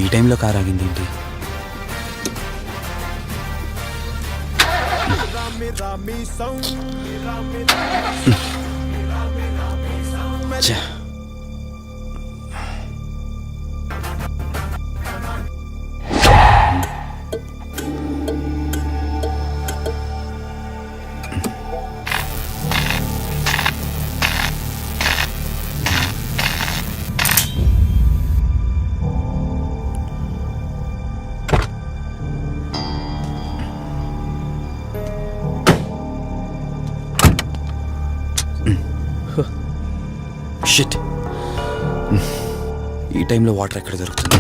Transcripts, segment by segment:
ఈ టైంలో కార్ ఆగింది ఏంటి? ఛే. షిట్. ఈ టైంలో వాటర్ ఎక్కడ దొరుకుతుంది?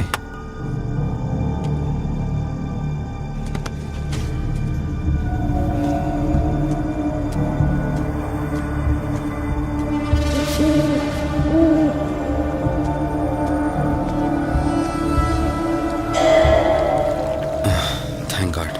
Thank God.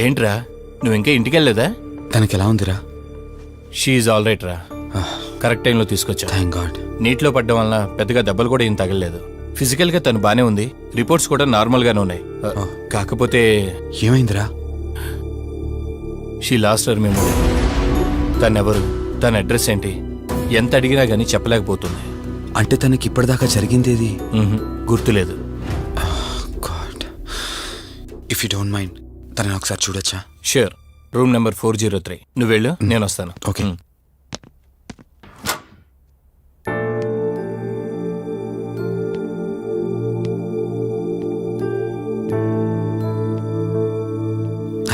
ఏంట్రా నువ్వు ఇంకా ఇంటికి వెళ్ళలేదా? తనకి ఎలా ఉందిరా? షీఈ్ ఆల్ రైట్ రా. కరెక్ట్ టైంలో తీసుకొచ్చా. Thank God. నీటిలో పడ్డం వల్ల పెద్దగా దెబ్బలు కూడా ఏం తగలలేదు. ఫిజికల్ గా తను బానే ఉంది. రిపోర్ట్స్ కూడా నార్మల్ గానే ఉన్నాయి. కాకపోతే ఏమైందిరా? She lost her memory. తనెవరు, తన అడ్రస్ ఏంటి, ఎంత అడిగినా గానీ చెప్పలేకపోతుంది. అంటే తనకి ఇప్పటిదాకా జరిగిందేది గుర్తులేదు. God, if you don't mind తనని ఒకసారి చూడొచ్చా? ష్యూర్. Room number 403. నువ్వు వెళ్ళు, నేను వస్తాను. ఓకే.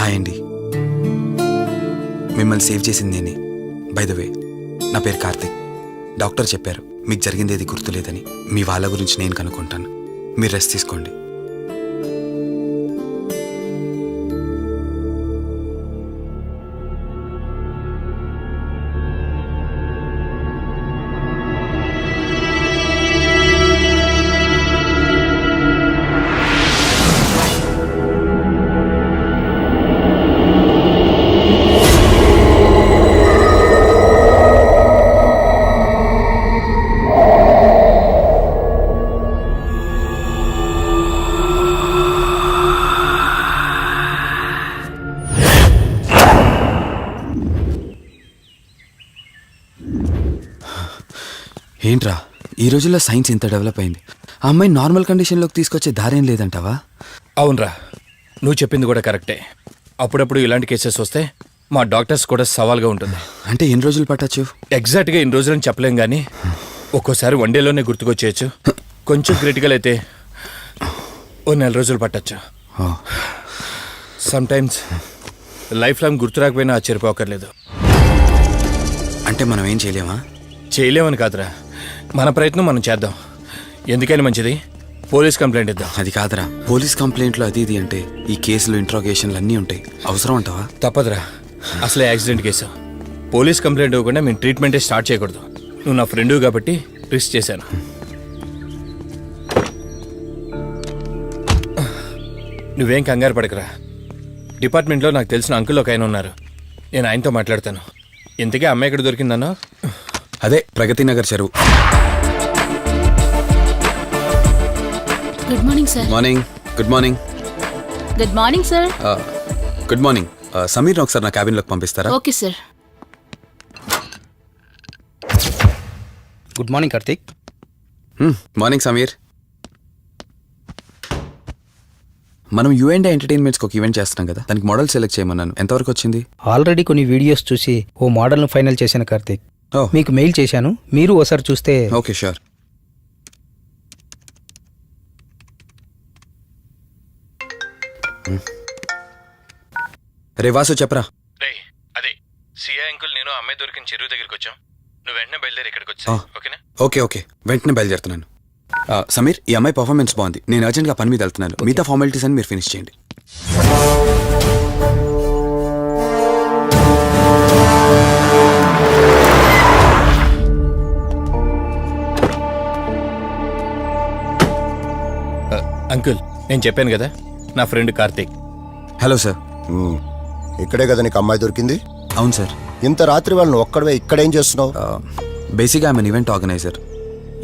హాయ్ అండి, మిమ్మల్ని సేవ్ చేసింది నేనే. బై ద వే, నా పేరు కార్తిక్. డాక్టర్ చెప్పారు మీకు జరిగిందేది గుర్తులేదని. మీ వాళ్ళ గురించి నేను కనుక్కుంటాను. మీరు రెస్ట్ తీసుకోండి. ఏంట్రా, ఈ రోజుల్లో సైన్స్ ఇంత డెవలప్ అయింది. ఆ అమ్మాయి నార్మల్ కండిషన్లోకి తీసుకొచ్చే దారేం లేదంటావా? అవునరా, నువ్వు చెప్పింది కూడా కరెక్టే. అప్పుడప్పుడు ఇలాంటి కేసెస్ వస్తే మా డాక్టర్స్ కూడా సవాల్గా ఉంటుంది. అంటే ఎన్ని రోజులు పట్టచ్చు? ఎగ్జాక్ట్గా ఇన్ని రోజులని చెప్పలేం కానీ ఒక్కోసారి వన్ డేలోనే గుర్తుకొచ్చేయచ్చు. కొంచెం క్రిటికల్ అయితే ఓ 4 రోజులు పట్టచ్చు. సమ్టైమ్స్ లైఫ్ లాంగ్ గుర్తు రాకపోయినా ఆశ్చర్యపోకర్లేదు. అంటే మనం ఏం చేయలేమా? చేయలేమని కాదురా, మన ప్రయత్నం మనం చేద్దాం. ఎందుకని మంచిది పోలీస్ కంప్లైంట్ ఇద్దాం. అది కాదురా, పోలీస్ కంప్లైంట్లు అది ఇది అంటే ఈ కేసులు ఇంట్రోగేషన్లు అన్నీ ఉంటాయి. అవసరం అంటావా? తప్పదురా, అసలే యాక్సిడెంట్ కేసు. పోలీస్ కంప్లైంట్ ఇవ్వకుండా మేము ట్రీట్మెంటే స్టార్ట్ చేయకూడదు. నువ్వు నా ఫ్రెండు కాబట్టి రిస్క్ చేశాను. నువ్వేం కంగారు పడకరా. డిపార్ట్మెంట్లో నాకు తెలిసిన అంకుల్ ఒక ఆయన ఉన్నారు. నేను ఆయనతో మాట్లాడతాను. ఇంతకీ అమ్మాయి ఎక్కడ దొరికిందన్నా? అదే ప్రగతి నగర్ చెరువు. Good morning sir. Morning. Good morning. Good morning sir. Good morning. సమీర్ని ఒకసారి నా క్యాబిన్లోకి పంపిస్తారా? Okay sir. Good morning Karthik. Morning Sameer. మనం యుఎండే ఎంటర్టైన్మెంట్స్కి ఒక ఈవెంట్ చేస్తున్నాం కదా, దానికి మోడల్ సెలెక్ట్ చేయమన్నాను. ఎంతవరకు వచ్చింది? ఆల్రెడీ కొన్ని వీడియోస్ చూసి ఓ మోడల్ను ఫైనల్ చేశాను కార్తీక్. ఓ మీకు మెయిల్ చేశాను, మీరు ఒకసారి చూస్తే. Okay sure. రే వాసు చెప్పరా. రే అదే సిఐ అంకుల్ నేను అమ్మాయి దొరికిన చెరువు దగ్గరికి వచ్చాం. నువ్వు వెంటనే బయలుదేరి ఇక్కడికి వచ్చా. ఓకేనా? ఓకే వెంటనే బయలుదేరుతున్నాను. సమీర్, ఈ అమ్మాయి పర్ఫార్మెన్స్ బాగుంది. నేను అర్జెంట్గా పని మీద వెళ్తున్నాను. మిగతా ఫార్మాలిటీస్ అని మీరు ఫినిష్ చేయండి. అంకుల్ నేను చెప్పాను కదా, నా ఫ్రెండ్ కార్తీక్. Hello sir. ఇక్కడే కదా నీకు అమ్మాయి దొరికింది? అవును సార్. ఇంత రాత్రి వాళ్ళని ఒక్కడవే ఇక్కడేం చేస్తున్నావు? బేసిక్గా I'm event organiser.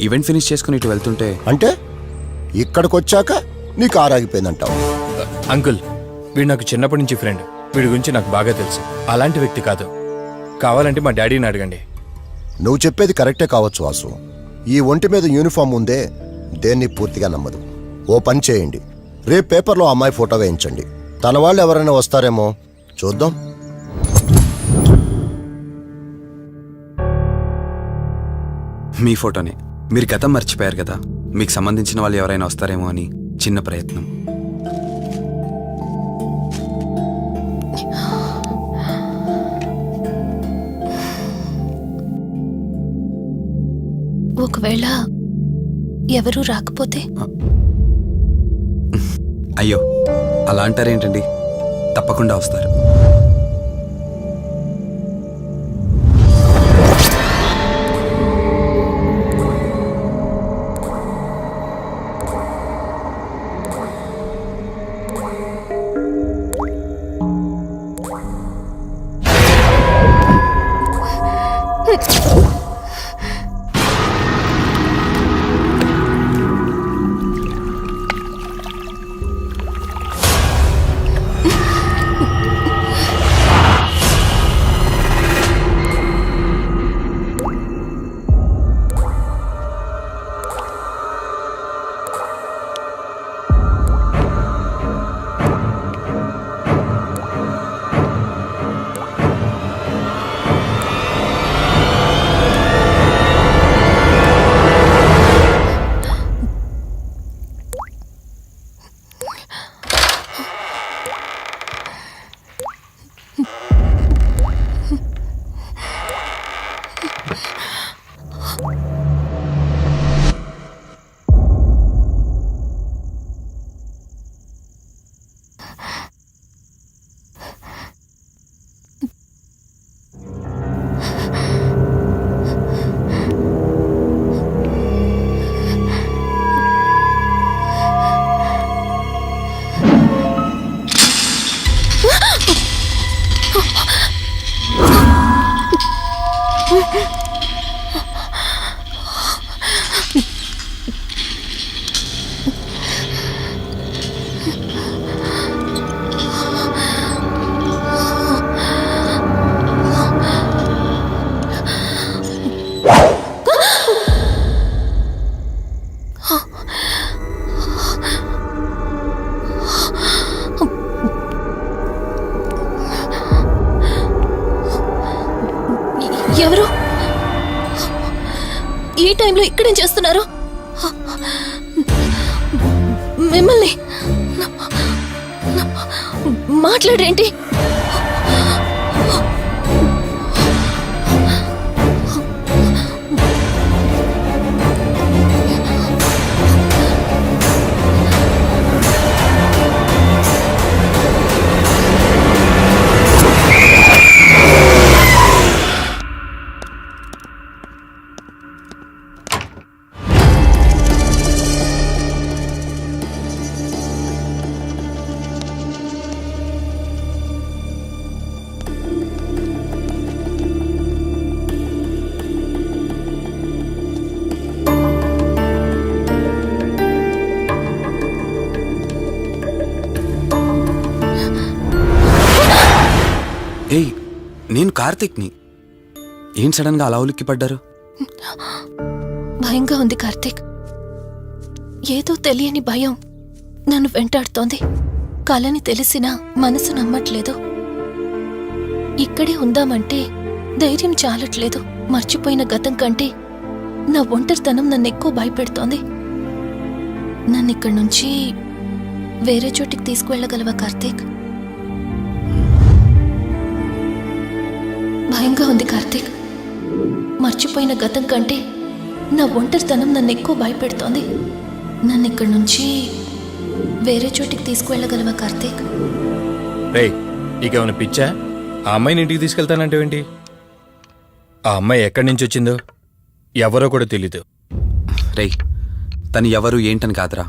Event finish చేసుకుని ఇటు వెళ్తుంటే అంటే ఇక్కడికి వచ్చాక నీకు ఆరాగిపోయిందంటావు? అంకుల్ వీడు నాకు చిన్నప్పటి నుంచి ఫ్రెండ్. వీడి గురించి నాకు బాగా తెలుసు. అలాంటి వ్యక్తి కాదు. కావాలంటే మా డాడీని అడగండి. నువ్వు చెప్పేది కరెక్టే కావచ్చు వాసు. ఈ ఒంటి మీద యూనిఫామ్ ఉందే దేన్ని పూర్తిగా నమ్మదు. ఓ పని చేయండి, రేపు పేపర్లో అమ్మాయి ఫోటో వేయించండి. తన వాళ్ళు ఎవరైనా వస్తారేమో చూద్దాం. మీ ఫోటోనే. మీరు గతం మర్చిపోయారు కదా, మీకు సంబంధించిన వాళ్ళు ఎవరైనా వస్తారేమో అని చిన్న ప్రయత్నం. ఒకవేళ ఎవరూ రాకపోతే? అయ్యో అలా అంటారేంటండి, తప్పకుండా వస్తారు. ఎవరు ఈ టైంలో ఇక్కడేం చేస్తున్నారు? మిమ్మల్ని మాట్లాడేంటి? నేను కార్తిక్ని. ఏం సడన్గా అలా ఉలిక్కి పడ్డారు? భయంగా ఉంది కార్తీక్. ఏదో తెలియని భయం నన్ను వెంటాడుతోంది. కలని తెలిసినా మనసు నమ్మట్లేదు. ఇక్కడే ఉందామంటే ధైర్యం చాలట్లేదు. మర్చిపోయిన గతం కంటే నా ఒంటరితనం నన్ను ఎక్కువ భయపెడుతోంది. నన్ను ఇక్కడి నుంచి వేరే చోటికి తీసుకువెళ్ళగలవా కార్తీక్? భయంగా ఉంది కార్తీక్. మర్చిపోయిన గతం కంటే నా ఒంటరితనం నన్ను ఎక్కువ భయపెడుతోంది. నన్ను ఇక్కడి నుంచి వేరే చోటికి తీసుకువెళ్ళగలవా కార్తీక్? రేయ్, ఇకేమైనా పిచ్చా? ఆ అమ్మాయిని ఇంటికి తీసుకెళ్తానంటేవేంటి? ఆ అమ్మాయి ఎక్కడి నుంచి వచ్చిందో ఎవరో కూడా తెలీదు. రేయ్, తను ఎవరు ఏంటని కాదురా.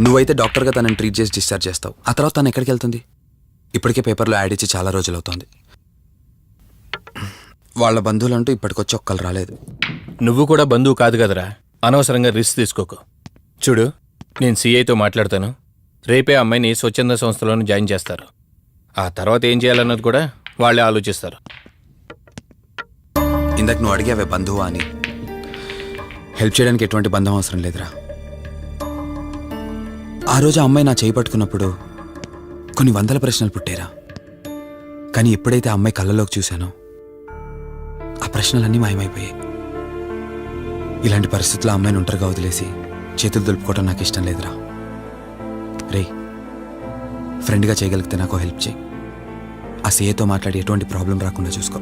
నువ్వైతే డాక్టర్గా తనని ట్రీట్ చేసి డిశ్చార్జ్ చేస్తావు. ఆ తర్వాత తను ఎక్కడికి వెళ్తుంది? ఇప్పటికే పేపర్లో యాడ్ ఇచ్చి చాలా రోజులు అవుతోంది. వాళ్ళ బంధువులంటూ ఇప్పటికొచ్చి ఒక్కరు రాలేదు. నువ్వు కూడా బంధువు కాదు కదరా, అనవసరంగా రిస్క్ తీసుకోకు. చూడు, నేను సిఐతో మాట్లాడతాను. రేపే అమ్మాయిని స్వచ్ఛంద సంస్థలోనే జాయిన్ చేస్తారు. ఆ తర్వాత ఏం చేయాలన్నది కూడా వాళ్ళే ఆలోచిస్తారు. ఇందాక నువ్వు అడిగావే బంధువా అని. హెల్ప్ చేయడానికి ఎటువంటి బంధం అవసరం లేదురా. ఆ రోజు ఆ అమ్మాయి నా చేయి పట్టుకున్నప్పుడు కొన్ని వందల ప్రశ్నలు పుట్టేరా. కానీ ఎప్పుడైతే ఆ అమ్మాయి కళ్ళలోకి చూశానో ఆ ప్రశ్నలన్నీ మాయమైపోయాయి. ఇలాంటి పరిస్థితుల్లో ఆ అమ్మాయిని ఒంటరిగా వదిలేసి చేతులు దులుపుకోవడం నాకు ఇష్టం లేదురా. రే, ఫ్రెండ్గా చేయగలిగితే నాకు హెల్ప్ చేయి. ఆ సీఏతో మాట్లాడి ఎటువంటి ప్రాబ్లం రాకుండా చూసుకో.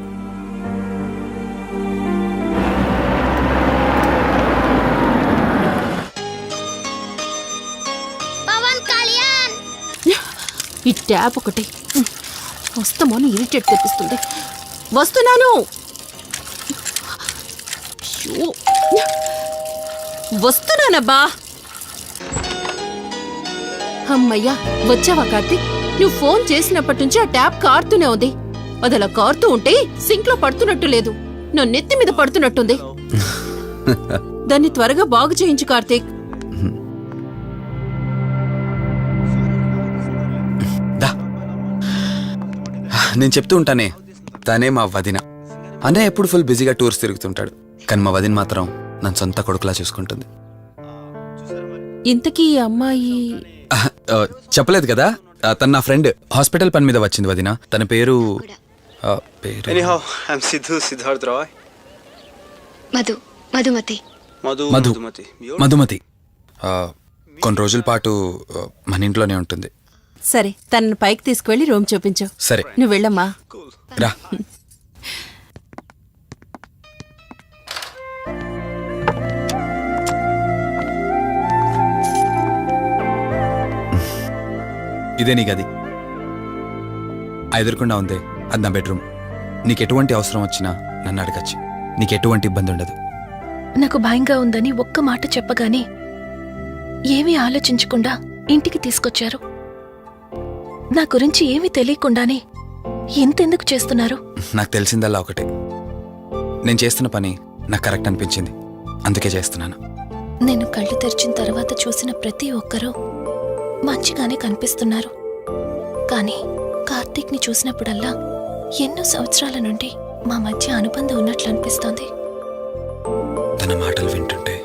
ఈ ట్యాప్ ఒకటి వస్తామని ఇరిటేట్ తెప్పిస్తుంది. వస్తున్నాను. అయ్యో, వస్తున్నానబ్బా. అమ్మయ్యా, వచ్చావా కార్తీక్? నువ్వు ఫోన్ చేసినప్పటి నుంచి ఆ ట్యాప్ కారుతూనే ఉంది. అది అలా కారుతూ ఉంటే సింక్ లో పడుతున్నట్టు లేదు, నా నెత్తి మీద పడుతున్నట్టుంది. దాన్ని త్వరగా బాగు చేయించు కార్తీక్. నేను చెప్తూ ఉంటానే, తనే మా వదిన. అన్నయ్య ఎప్పుడు ఫుల్ బిజీగా టూర్స్ తిరుగుతుంటాడు, కానీ మా వదిన మాత్రం నన్ను సొంత కొడుకులా చూసుకుంటుంది. ఇంతకీ ఈ అమ్మాయి చెప్పలేదు కదా, తను నా ఫ్రెండ్. హాస్పిటల్ పని మీద వచ్చింది వదిన. తన పేరు Anyhow, I'm Siddharth Roy. Madhumati. Madhumati. కొన్ని రోజుల పాటు మన ఇంట్లోనే ఉంటుంది. సరే, తనను పైకి తీసుకువెళ్ళి రూమ్ చూపించు. సరే, నువ్వు వెళ్ళమ్మా. రా. ఇదే నీ గది. ఆ ఎదురుకుండా ఉందే, అది నా బెడ్రూమ్. నీకు ఎటువంటి అవసరం వచ్చినా నన్ను అడగచ్చు. నీకు ఎటువంటి ఇబ్బంది ఉండదు. నాకు భయంగా ఉందని ఒక్క మాట చెప్పగానే ఏమీ ఆలోచించకుండా ఇంటికి తీసుకొచ్చారు. నా గురించి ఏమీ తెలియకుండానే ఎంతెందుకు చేస్తున్నారు? నాకు తెలిసిందల్లా ఒకటే, నేను చేస్తున్న పని నాకు కరెక్ట్ అనిపించింది, అందుకే చేస్తున్నాను. నేను కళ్ళు తెరిచిన తర్వాత చూసిన ప్రతి ఒక్కరూ మంచిగానే కనిపిస్తున్నారు. కానీ కార్తీక్ని చూసినప్పుడల్లా ఎన్నో సంవత్సరాల నుండి మా మధ్య అనుబంధం ఉన్నట్లు అనిపిస్తోంది. తన మాటలు వింటుంటే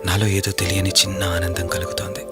నాలో ఏదో తెలియని చిన్న ఆనందం కలుగుతోంది.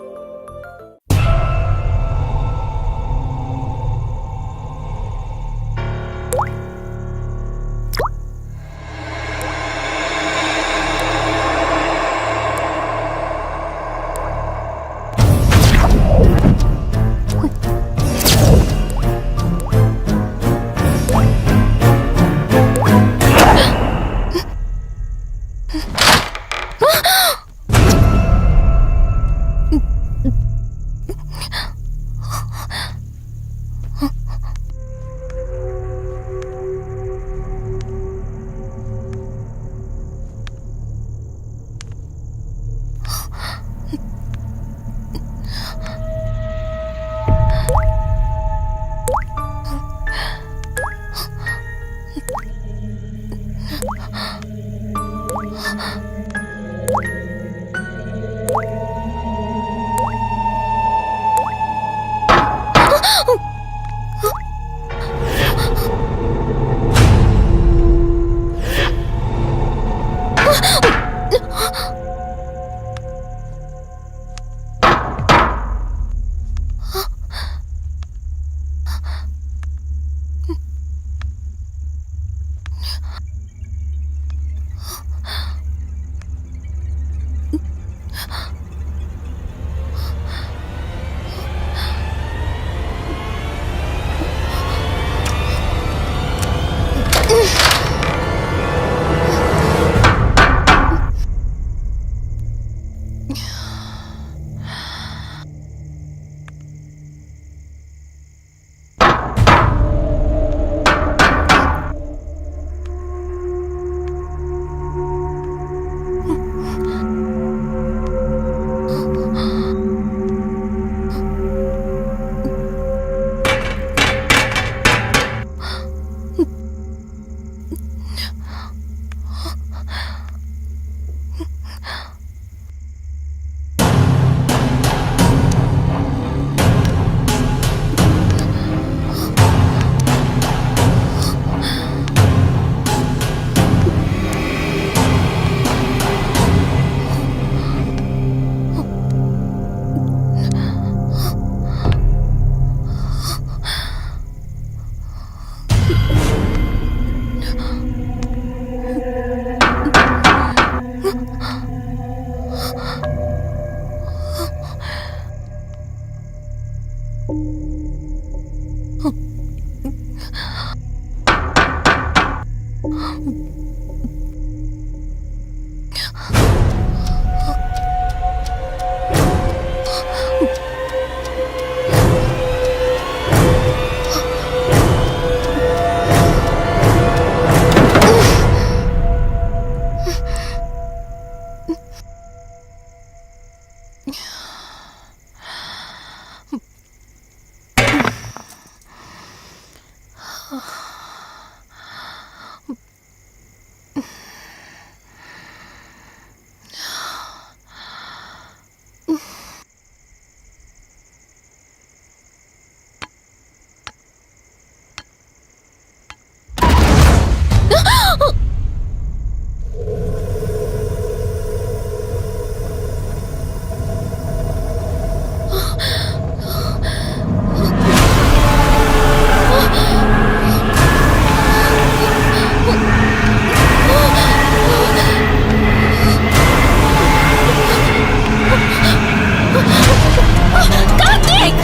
Karthik!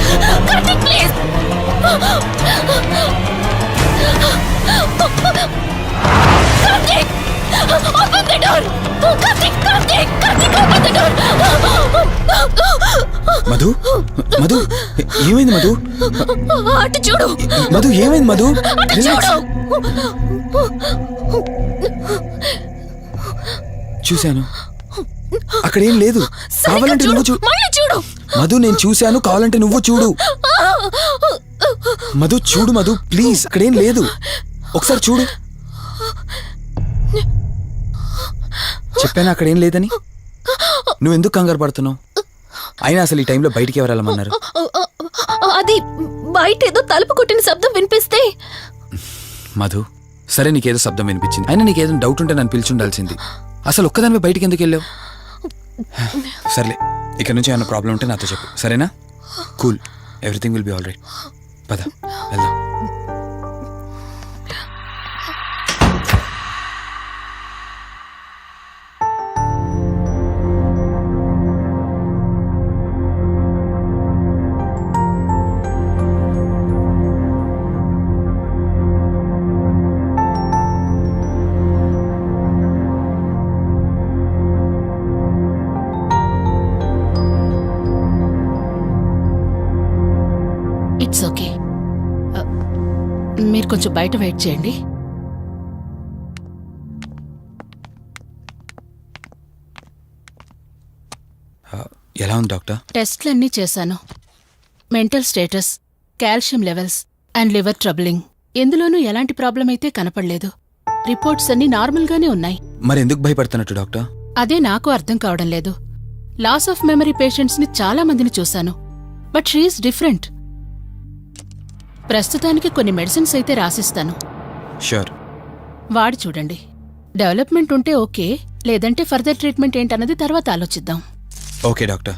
Karthik, please! Karthik! Open the door! Karthik! Karthik! Karthik, open the door! Madhu Madhu ఏమైంది మధు? అటు చూడు! మధు ఏమైంది మధు? అటు Relax. చూడు! చూశాను, అక్కడేం లేదు. కావాలంటే నువ్వు చూడు. మళ్ళీ చూడు! మధు నేను చూశాను, కావాలంటే నువ్వు చూడు. మధు చూడు మధు, ప్లీజ్, అక్కడేం లేదు. ఒకసారి చూడు. చెప్పాను అక్కడేం లేదని. నువ్వెందుకు కంగారు పడుతున్నావు? అయినా అసలు ఈ టైంలో బయటికి ఎవరు వెళ్ళమన్నారు? అది బయట ఏదో తలుపు కొట్టిన శబ్దం వినిపిస్తే. మధు, సరే నీకేదో శబ్దం వినిపించింది, అయినా నీకేదో డౌట్ ఉంటే నన్ను పిలిచుండాల్సింది. అసలు ఒక్కదానిపై బయటికి ఎందుకు వెళ్ళావు? సర్లే, ఇక్కడ నుంచి ఏమైనా ప్రాబ్లం ఉంటే నాతో చెప్పు, సరేనా? Cool, everything will be all right. పద వెళ్దాం. It's okay. మీరు కొంచెం బయట వెయిట్ చేయండి. ఎలా ఉంది డాక్టర్? టెస్ట్లన్నీ చేశాను. Mental status, calcium levels and liver troubling, ఎందులోనూ ఎలాంటి ప్రాబ్లం అయితే కనపడలేదు. రిపోర్ట్స్ అన్నీ నార్మల్గానే ఉన్నాయి. మరి ఎందుకు భయపడుతున్నట్టు డాక్టర్? అదే నాకు అర్థం కావడం లేదు. లాస్ ఆఫ్ మెమరీ పేషెంట్స్ని చాలా మందిని చూశాను, బట్ షీఈస్ డిఫరెంట్. ప్రస్తుతానికి కొన్ని మెడిసిన్స్ అయితే రాసిస్తాను, షూర్. వాడి చూడండి. డెవలప్మెంట్ ఉంటే ఓకే, లేదంటే ఫర్దర్ ట్రీట్మెంట్ ఏంటన్నది తర్వాత ఆలోచిద్దాం. Okay doctor,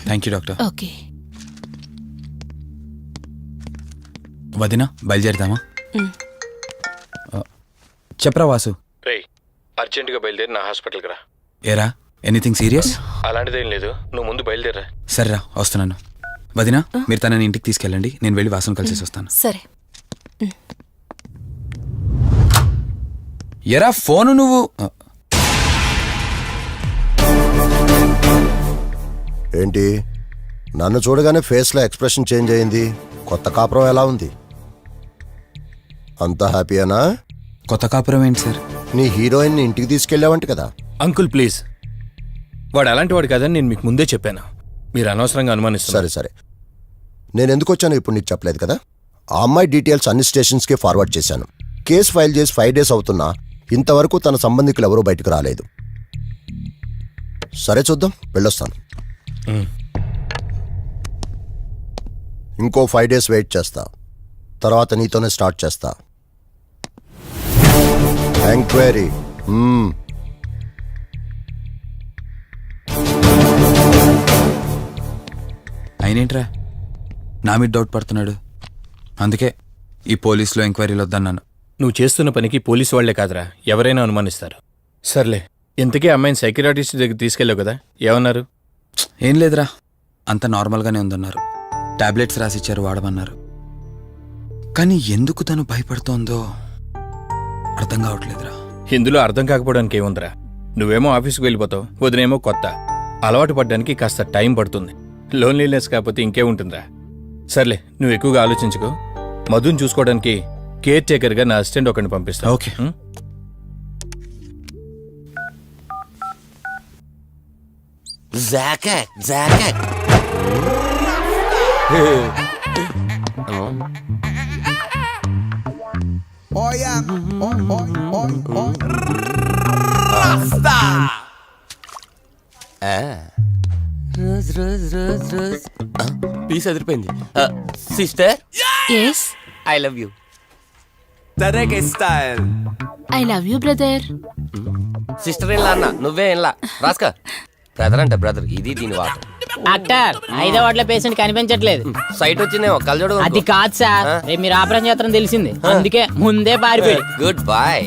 thank you doctor. Okay. వదినా, బయలుదేరుదామా? చెప్పరా వాసు. రే, అర్జెంటుగా బయలుదేరి నా హాస్పిటల్కి రా. ఏరా, ఎనీథింగ్ సీరియస్? అలాంటిదేం లేదు, నువ్వు ముందు బయలుదేరా. సరేరా, వస్తున్నాను. వదినా, మీరు తనని ఇంటికి తీసుకెళ్ళండి, నేను వెళ్ళి వాసును కలిసేసి వస్తాను. సరే. ఎరా ఫోను నువ్వు. ఏంటి, నన్ను చూడగానే ఫేస్లో ఎక్స్ప్రెషన్ చేంజ్ అయింది? కొత్త కాపురం ఎలా ఉంది? అంతా హ్యాపీయేనా? కొత్త కాపురం ఏంటి సార్? నీ హీరోయిన్ని ఇంటికి తీసుకెళ్ళావంట కదా? అంకుల్ ప్లీజ్, వాడు అలాంటి వాడు కాదని నేను మీకు ముందే చెప్పాను. మీరు అనవసరంగా అనుమానిస్తారు. సరే సరే, నేను ఎందుకు వచ్చానో ఇప్పుడు నీకు చెప్పలేదు కదా. ఆ అమ్మాయి డీటెయిల్స్ అన్ని స్టేషన్స్కి ఫార్వర్డ్ చేశాను. కేసు ఫైల్ చేసి 5 days అవుతున్నా ఇంతవరకు తన సంబంధికులు ఎవరూ బయటకు రాలేదు. సరే చూద్దాం, వెళ్ళొస్తాను. ఇంకో 5 days వెయిట్ చేస్తా, తర్వాత నీతోనే స్టార్ట్ చేస్తా ఎంక్వైరీ. అయినేంట్రా నా మీద డౌట్ పడుతున్నాడు? అందుకే ఈ పోలీసులో ఎంక్వైరీలు వద్దన్నాను. నువ్వు చేస్తున్న పనికి పోలీసు వాళ్లే కాదురా, ఎవరైనా అనుమానిస్తారు. సర్లే, ఇంతకీ అమ్మాయిని సైకియాట్రిస్ట్ దగ్గర తీసుకెళ్ళావు కదా, ఏమన్నారు? ఏం లేదురా, అంత నార్మల్గానే ఉందన్నారు. టాబ్లెట్స్ రాసిచ్చారు, వాడమన్నారు. కానీ ఎందుకు తను భయపడుతోందో అర్థం కావట్లేదురా. ఇందులో అర్థం కాకపోవడానికి ఏముందిరా? నువ్వేమో ఆఫీస్కి వెళ్ళిపోతావు, వదినేమో కొత్త. అలవాటు పడ్డానికి కాస్త టైం పడుతుంది. లోన్లీనెస్ కాకపోతే ఇంకే ఉంటుందిరా. సర్లే, నువ్వు ఎక్కువగా ఆలోచించుకో. మధుని చూసుకోవడానికి కేర్ టేకర్గా నా అసిస్టెంట్ ఒకరిని పంపిస్తా. Okay. Jacket jacket rose rose rose rose piece అదిరిపోయింది. Sister yes I love you. I love you brother. Sister ఇలా అన్న నువ్వే ఇలా రాస్కా. బ్రదర్ అంటే బ్రదర్, ఇది దీని వాట. డాక్టర్ 5వ వార్డులో పేషెంట్ కనిపించట్లేదు. సైట్ వచ్చిందేమో కళ్ళజోడు. అది కాదు సార్, రేపు మీరు ఆపరేషన్ చేస్తారని తెలిసింది, అందుకే ముందే పారిపోయి. Good boy.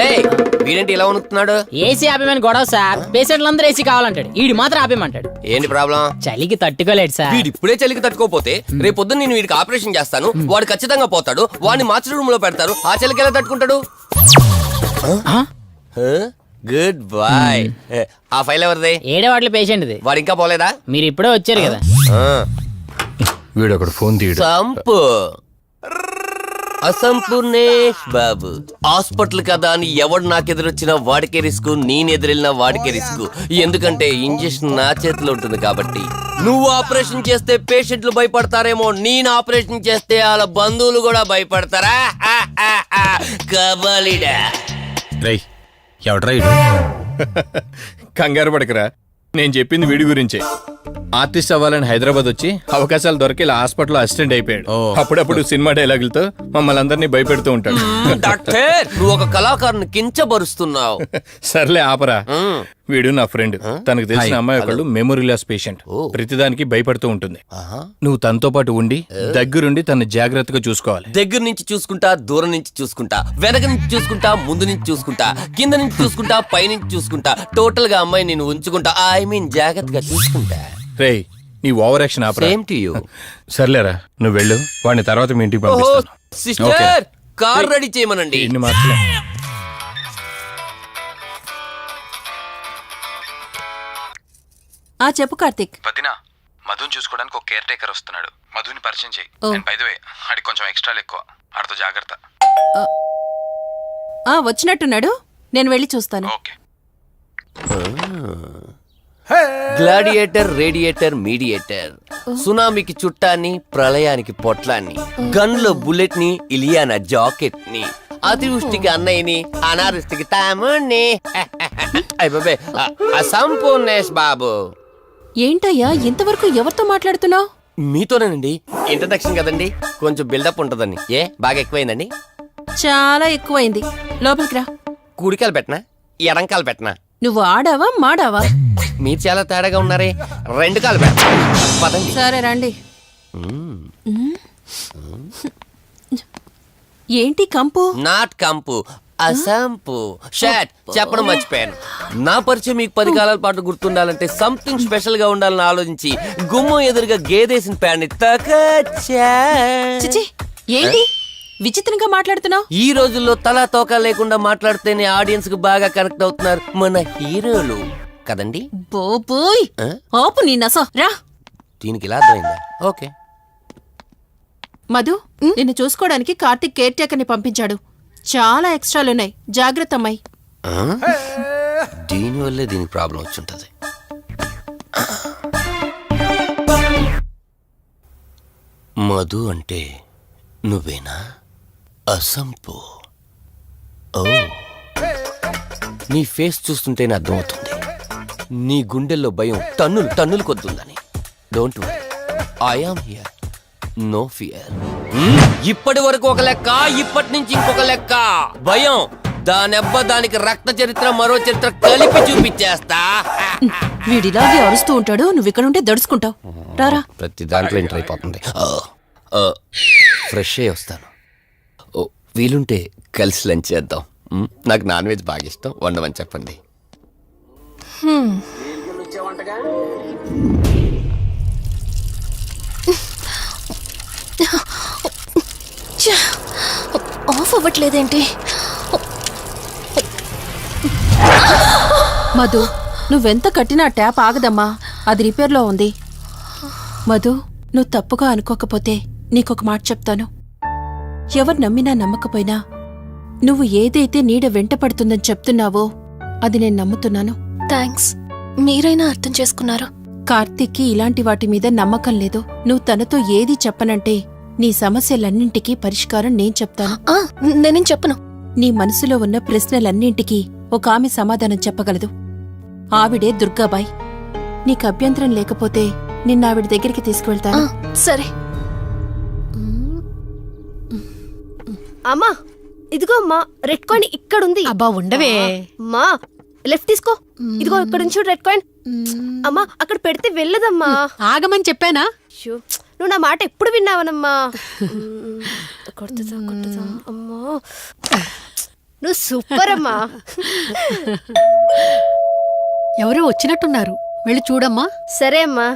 ఏయ్ వీడేంటి ఇలా వణుకుతున్నాడు? ఏసీ ఆపేమని గొడవ సార్. పేషెంట్లందరూ ఏసీ కావాలంటాడు, ఈడు మాత్రం ఆపేమంటాడు. ఏంటి ప్రాబ్లం? చలికి తట్టుకోలేడు సార్. వీడు ఇప్పుడే చలికి తట్టుకోపోతే రేపు పొద్దున్న నేను వీడికి ఆపరేషన్ చేస్తాను, వాడు ఖచ్చితంగా పోతాడు, వాడిని మార్చి రూమ్ లో పెడతారు. ఆ చలికి ఎలా తట్టుకుంటాడు? Good boy. ఆ ఫైల్ ఎవరిది? 7వ వార్డులో పేషెంట్ది. వాడు ఇంకా పోలేదా? మీరు ఇప్పుడే వచ్చారు కదా. వీడు ఒకడు ఫోన్ తీయడు. సంపు అసంపూర్ణేష్ బాబు. హాస్పిటల్ కదా అని ఎవడు నాకెదురొచ్చినా వాడికే రిస్క్, నేను ఎదురెళ్ళినా వాడికే రిస్క్. ఎందుకంటే ఇంజెక్షన్ నా చేతిలో ఉంటుంది కాబట్టి. నువ్వు ఆపరేషన్ చేస్తే పేషెంట్లు భయపడతారేమో, నేను ఆపరేషన్ చేస్తే వాళ్ళ బంధువులు కూడా భయపడతారా? కబలిడా. రై ఎవడ్రా ఇడు? కంగారు పడకరా, నేను చెప్పింది వీడి గురించే. ఆర్టిస్ట్ అవ్వాలని హైదరాబాద్ వచ్చి అవకాశాలు దొరికి ఇలా హాస్పిటల్లో అసిస్టెంట్ అయిపోయాడు. అప్పుడప్పుడు సినిమా డైలాగులతో మమ్మల్ని అందరినీ భయపెడుతూ ఉంటాడు. డాక్టర్ నువ్వు ఒక కళాకారుని కించబరుస్తున్నావు. సర్లే ఆపరా. వీడు నా ఫ్రెండ్. తనకు తెలిసిన అమ్మాయి ఒకళ్ళు మెమొరీ లాస్ పేషెంట్. ప్రతిదానికి భయపడుతూ ఉంటుంది. నువ్వు తనతో పాటు ఉండి దగ్గరుండి తను జాగ్రత్తగా చూసుకోవాలి. దగ్గర నుంచి చూసుకుంటా, దూరం నుంచి చూసుకుంటా, వెనక నుంచి చూసుకుంటా, ముందు నుంచి చూసుకుంటా, కింద నుంచి చూసుకుంటా, పై నుంచి చూసుకుంటా, టోటల్ గా అమ్మాయి నేను ఉంచుకుంటా. ఐ మీన్ జాగ్రత్తగా చూసుకుంటా. రేయ్ నీ over action opera. Same to you. సర్లేరా, నువ్వు వెళ్ళు. వాడిని తర్వాత మీ ఇంటికి పంపిస్తాను. సిస్టర్ కార్ రెడీ చేయమనండి. ఇన్ని మార్చలే. చెప్పు కార్తిక్. వదినా, మధుని చూసుకోవడానికి ఒక కేర్ టేకర్ వస్తున్నాడు. మధుని పరిచయం చేయి. బై ద వే ఆడికి కొంచెం ఎక్స్ట్రాలు ఎక్కువ, ఆడితో జాగ్రత్త. వచ్చినట్టున్నాడు, నేను వెళ్ళి చూస్తాను. ఓకే. Gladiator, radiator, mediator. సునామీకి చుట్టాన్ని, ప్రళయానికి పొట్లాన్ని, గన్లో బుల్లెట్ ని, ఇలియానా జాకెట్ ని, అతివృష్టికి అన్నయ్యని, అనావృష్టికి తమ్ముణ్ణి. అయిపోయి అసంపూర్ణేష్ బాబు. ఏంటయ్యా ఇంతవరకు ఎవరితో మాట్లాడుతున్నావు? మీతోనేనండి. ఇంట్రడక్షన్ కదండి, కొంచెం బిల్డప్ ఉంటదని. బాగా ఎక్కువైందండి? చాలా ఎక్కువైంది. లోపలికి రా. కుడికాలు పెట్టనా, ఎడంకాలు పెట్టనా? నువ్వు ఆడావా మాడావా? మీరు చాలా తేడాగా ఉన్నారే. 2 కాలు పెట్టనా? పదండి. సరే రండి. ఏంటి కంపు? నాట్ కంపు, అసంపు. షాట్ చెప్పడం మర్చిపోయాను. నా పరిచయం మీకు 10 కాలాల పాటు గుర్తుండాలంటే సంథింగ్ స్పెషల్ గా ఉండాలని ఆలోచించి గుమ్మం ఎదురుగా గేదేసిన ప్యాడ్ని తకచ్చా. చిచి, ఏంటి విచిత్రంగా మాట్లాడుతున్నావు? ఈ రోజుల్లో తలా తోక లేకుండా మాట్లాడితేనే ఆడియన్స్ కు బాగా కనెక్ట్ అవుతున్నారు మన హీరోలు కదండి. బోబోయ్, ఆపు నీ నస. రా. దీనికి ఇలా అర్థమైందా? ఓకే. మధు, నిన్ను చూసుకోవడానికి కార్తిక్ కేర్ టేకర్ ని పంపించాడు. చాలా ఎక్స్ట్రాలున్నాయి, జాగ్రత్త అమ్మాయి. దీనివల్లే దీనికి ప్రాబ్లం వచ్చుంటది. మధు అంటే నువ్వేనా? అసంపు. ఓ, నీ ఫేస్ చూస్తుంటేనే అర్థమవుతుంది నీ గుండెల్లో భయం టన్నులు టన్నులు కొద్దుందని. Don't worry, I am here, no fear. ఇప్పటి వరకు ఒక లెక్క, ఇప్పటి నుంచి ఇంకొక లెక్క. భయం దానెబ్బ, దానికి రక్త చరిత్ర, మరో చరిత్ర కలిపి చూపించేస్తా. వీడిలాగే అరుస్తూ ఉంటాడు, నువ్వు ఇక్కడ ఉంటే దడుచుకుంటావు. రారా. ప్రతి దాంట్లో ఎంటర్ అయిపోతుంది. ఫ్రెష్ అయ్యి వస్తాను. వీలుంటే కలిసి లంచ్ చేద్దాం. నాకు నాన్ వెజ్ బాగా ఇష్టం, వండమని చెప్పండి. ఆఫ్ అవ్వట్లేదేంటి? మధు, నువ్వెంత కట్టినా ట్యాప్ ఆగదమ్మా, అది రిపేర్లో ఉంది. మధు, నువ్వు తప్పుగా అనుకోకపోతే నీకొక మాట చెప్తాను. ఎవరు నమ్మినా నమ్మకపోయినా నువ్వు ఏదైతే నీడ వెంట పడుతుందని చెప్తున్నావో అది నేను నమ్ముతున్నాను. థ్యాంక్స్, మీరైనా అర్థం చేసుకున్నారు. కార్తీక్కి ఇలాంటి వాటి మీద నమ్మకం లేదు. నువ్వు తనతో ఏది చెప్పనంటే నీ సమస్యలన్నింటికీ పరిష్కారం నేను చెప్తాను. నేనేం చెప్పను. నీ మనసులో ఉన్న ప్రశ్నలన్నింటికీ ఒక ఆమె సమాధానం చెప్పగలదు. ఆవిడే దుర్గాబాయ్. నీకు అభ్యంతరం లేకపోతే నిన్నావిడ దగ్గరికి తీసుకువెళ్తాను. సరే. అమ్మా ఇదిగో అమ్మా, రెడ్ కాయిన్ ఇక్కడుంది. అబ్బా ఉండవే. అమ్మా లెఫ్ట్ తీసుకో. ఇదిగో ఇక్కడ నుంచి రెడ్ కాయిన్. అమ్మా అక్కడ పెడితే వెళ్ళదమ్మా. ఆగమని చెప్పానా? నువ్వు నా మాట ఎప్పుడు విన్నావనమ్మా. కొడుతుందా కొడుతుందా అమ్మా, నువ్వు సూపర్ అమ్మా. ఎవరో వచ్చినట్టున్నారు, వెళ్ళి చూడమ్మా. సరే అమ్మా.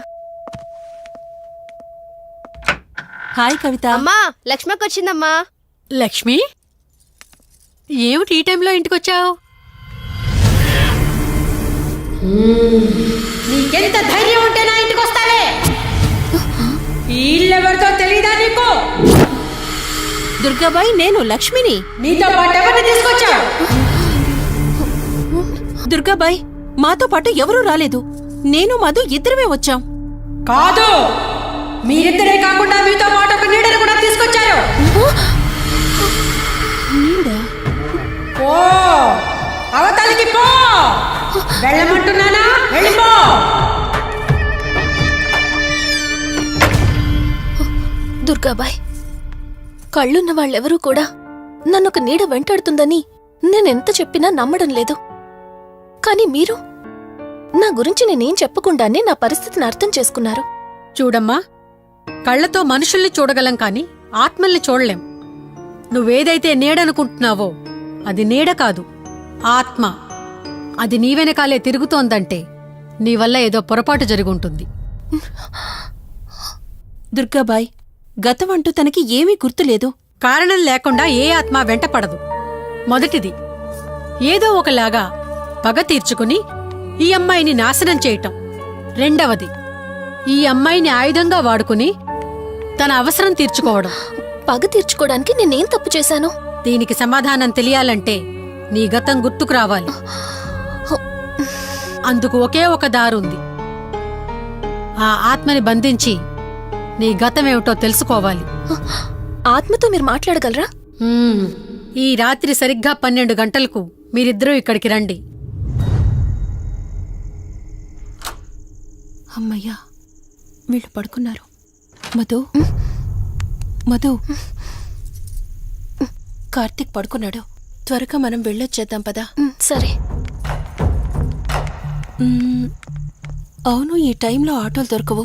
హాయ్ కవిత. అమ్మా లక్ష్మకి వచ్చిందమ్మా. లక్ష్మి, ఏమిటి ఈ టైంలో ఇంటికొచ్చావు? నీకెంత ధైర్యం ఉంటే నా ఇంటికి వస్తావే? ఇల్లెవరితో తెలీదా నీకు? దుర్గాబాయ్, నేను లక్ష్మిని. నీతో పాటు ఎవరిని తీసుకొచ్చావు? దుర్గాబాయ్, మాతో పాటు ఎవరూ రాలేదు. నేను మధు ఇద్దరమే వచ్చాం. కాదు, మీరిద్దరే కాకుండా మీతో పాటు ఒక నీడను కూడా తీసుకొచ్చారు. ఓ అవతలికి పో, వెళ్ళమంటున్నానా? వెళ్ళిపో. దుర్గాబాయ్, కళ్ళున్న వాళ్ళెవరూ కూడా నన్నొక నీడ వెంటాడుతుందని నేనెంత చెప్పినా నమ్మడం లేదు. కానీ మీరు నా గురించి నేనేం చెప్పకుండానే నా పరిస్థితిని అర్థం చేసుకున్నారు. చూడమ్మా, కళ్ళతో మనుషుల్ని చూడగలం కాని ఆత్మల్ని చూడలేం. నువ్వేదైతే నీడనుకుంటున్నావో అది నీడ కాదు, ఆత్మ. అది నీ వెనకాలే తిరుగుతోందంటే నీ వల్ల ఏదో పొరపాటు జరుగుంటుంది. దుర్గాబాయ్, గతం అంటూ తనకి ఏమీ గుర్తులేదు. కారణం లేకుండా ఏ ఆత్మ వెంటపడదు. మొదటిది, ఏదో ఒకలాగా పగ తీర్చుకుని ఈ అమ్మాయిని నాశనం చేయటం. రెండవది, ఈ అమ్మాయిని ఆయుధంగా వాడుకుని తన అవసరం తీర్చుకోవడం. పగ తీర్చుకోవడానికి నేనేం తప్పు చేశాను? దీనికి సమాధానం తెలియాలంటే నీ గతం గుర్తుకు రావాలి. అందుకు ఒకే ఒక దారుంది. ఆ ఆత్మని బంధించి నీ గతమేమిటో తెలుసుకోవాలి. ఆత్మతో మీరు మాట్లాడగలరా? ఈ రాత్రి సరిగ్గా 12 గంటలకు మీరిద్దరూ ఇక్కడికి రండి. అమ్మయ్యా, వీళ్ళు పడుకున్నారు. మధు, మధు, కార్తీక్ పడుకున్నాడు. త్వరగా మనం వెళ్ళొచ్చేద్దాం పదా. సరే. అవును, ఈ టైంలో ఆటోలు దొరకవు.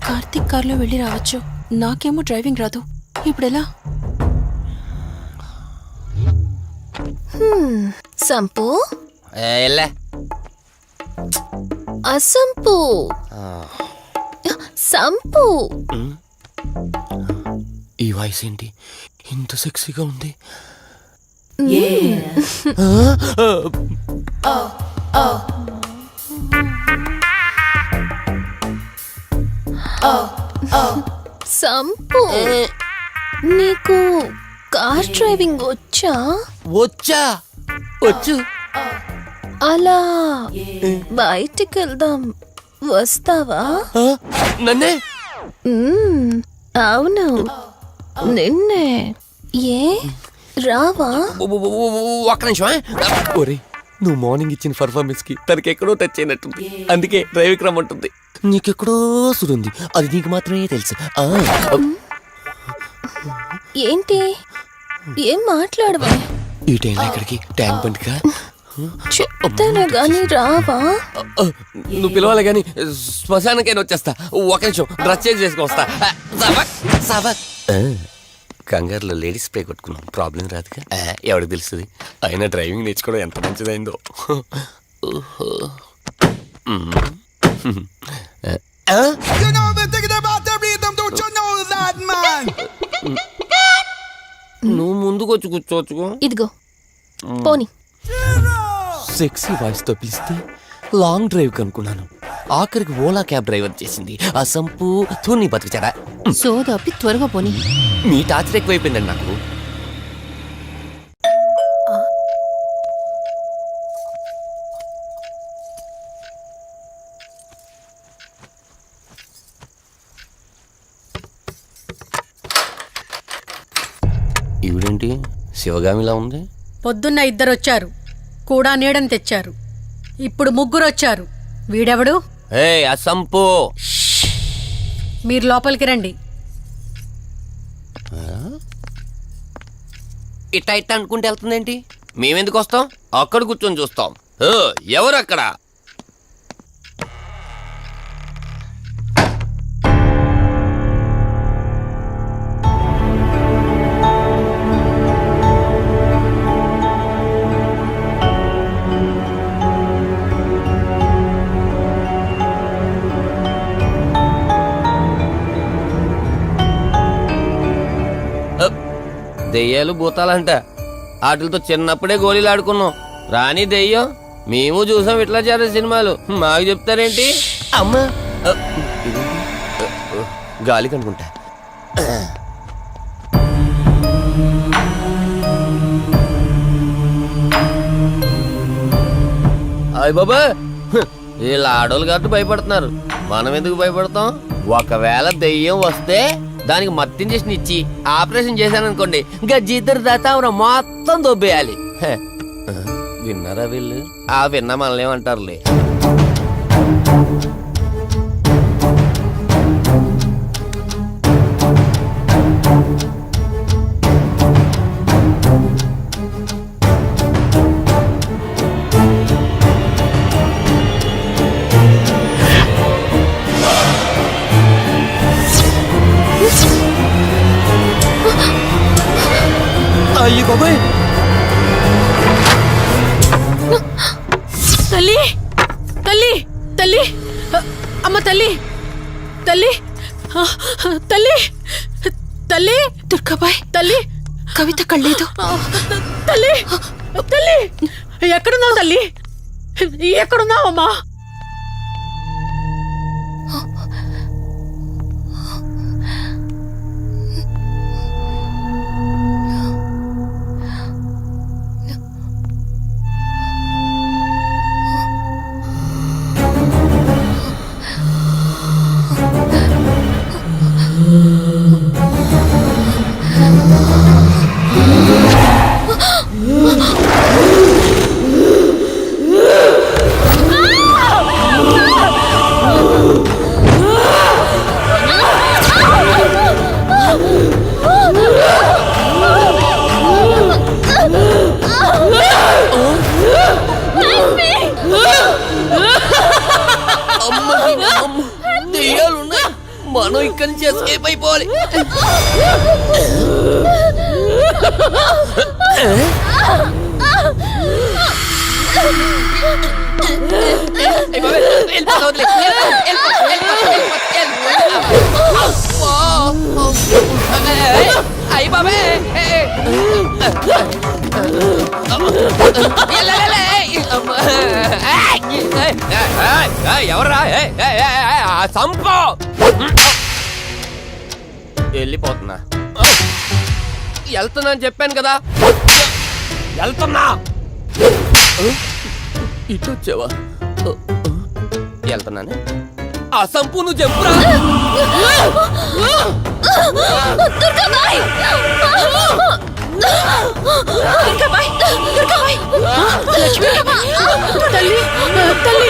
కార్తీక్ కార్లో వెళ్ళి రావచ్చు. నాకేమో డ్రైవింగ్ రాదు. ఇప్పుడెలా? సంపు, ఎలా అసంపు, సంపు. ఈ వాయిస్ ఏంటి ఇంత సెక్సీగా ఉంది? సంపు, నీకు కార్ డ్రైవింగ్ వచ్చా? వచ్చా, వచ్చు. అలా బయటికి వెళ్దాం, వస్తావా? నన్నే? అవును, నిన్నే. ఏ రావా? ఒక్క నిమిషం. ఒరే, నువ్వు మార్నింగ్ ఇచ్చిన పర్ఫార్మెన్స్ కి తనకి ఎక్కడో టచ్ అయినట్టుంది. అందుకే డ్రైవింగ్ రమ్మంటుంది. నీకెక్కడో సురుంది, అది నీకు మాత్రమే తెలుసు. ఏంటి, ఏం మాట్లాడవా? ఈ టైంలో ఇక్కడికి ట్యాంక్ బండ్గా చెప్తాను గాని రావా? నువ్వు పిలవాలి గాని శ్మశానకైనా వచ్చేస్తా. ఒక నిమిషం డ్రెస్ చేంజ్ చేసుకొస్తా. కంగారులో లేడీస్ స్ప్రే కొట్టుకున్నాం, ప్రాబ్లం రాదుగా. ఎవరికి తెలుస్తుంది? అయినా డ్రైవింగ్ నేర్చుకోవడం ఎంత మంచిదైందో. నువ్వు ముందుకు వచ్చి కూర్చోవచ్చు. ఇదిగో పోనీ. సెక్సీ వాయిస్ తో పిలిస్తే లాంగ్ డ్రైవ్ కనుక్కున్నాను. ఆఖరికి ఓలా క్యాబ్ డ్రైవర్ చేసింది ఆ సంపు. తూని బతికిచాడా? సోదాపి త్వరగా పోనీ. మీ టార్చర్ ఎక్కువైపోయిందండి నాకు. ఇదేంటి శివగామిలా ఉంది? పొద్దున్న 2 వచ్చారు, కూడా నీడని తెచ్చారు. ఇప్పుడు 3 వచ్చారు. వీడెవడు? ఏ అసంపు! మీరు లోపలికి రండి. ఇట్ట ఇట్ట అనుకుంటే వెళ్తుందేంటి? మేమెందుకు వస్తాం? అక్కడ కూర్చొని చూస్తాం. ఎవరు అక్కడ? దెయ్యాలు భూతాలంట. వాటితో చిన్నప్పుడే గోళీలు ఆడుకున్నాం. రాని దెయ్యం మేము చూసాం ఇట్లా చేరే సినిమాలు. మాకు చెప్తారేంటి? అమ్మా గాలి కనుకుంటా. అయ్య బాబా, వీళ్ళ ఆడోళ్ళు కాబట్టి భయపడుతున్నారు. మనం ఎందుకు భయపడతాం? ఒకవేళ దెయ్యం వస్తే దానికి మత్తు ఇంజెక్షన్ ఇచ్చి ఆపరేషన్ చేశాననుకోండి, ఇంకా జీతరు దాతావరం మొత్తం దొబ్బేయాలి. విన్నారా వీళ్ళు? విన్నా మనల్ని ఏమంటారులే. అయ్యి బాబాయ్, తల్లి తల్లి తల్లి అమ్మ తల్లి తల్లి తల్లి తల్లి దుర్గాబాయ్, తల్లి కవిత కళ్ళేదు. తల్లి తల్లి ఎక్కడున్నావు తల్లి? ఎక్కడున్నావమ్మా? మనం ఇక్కడి నుంచి ఎస్కేప్ అయిపోవాలి. అయ్యి బాబే, ఎవర్రా? సంపో! వెళ్ళిపోతున్నా. వెళ్తున్నా అని చెప్పాను కదా, వెళ్తున్నా. ఇటు వచ్చావా? వెళ్తున్నాను. ఆ సంపు నువ్వు చెప్పురా. తల్లి తల్లి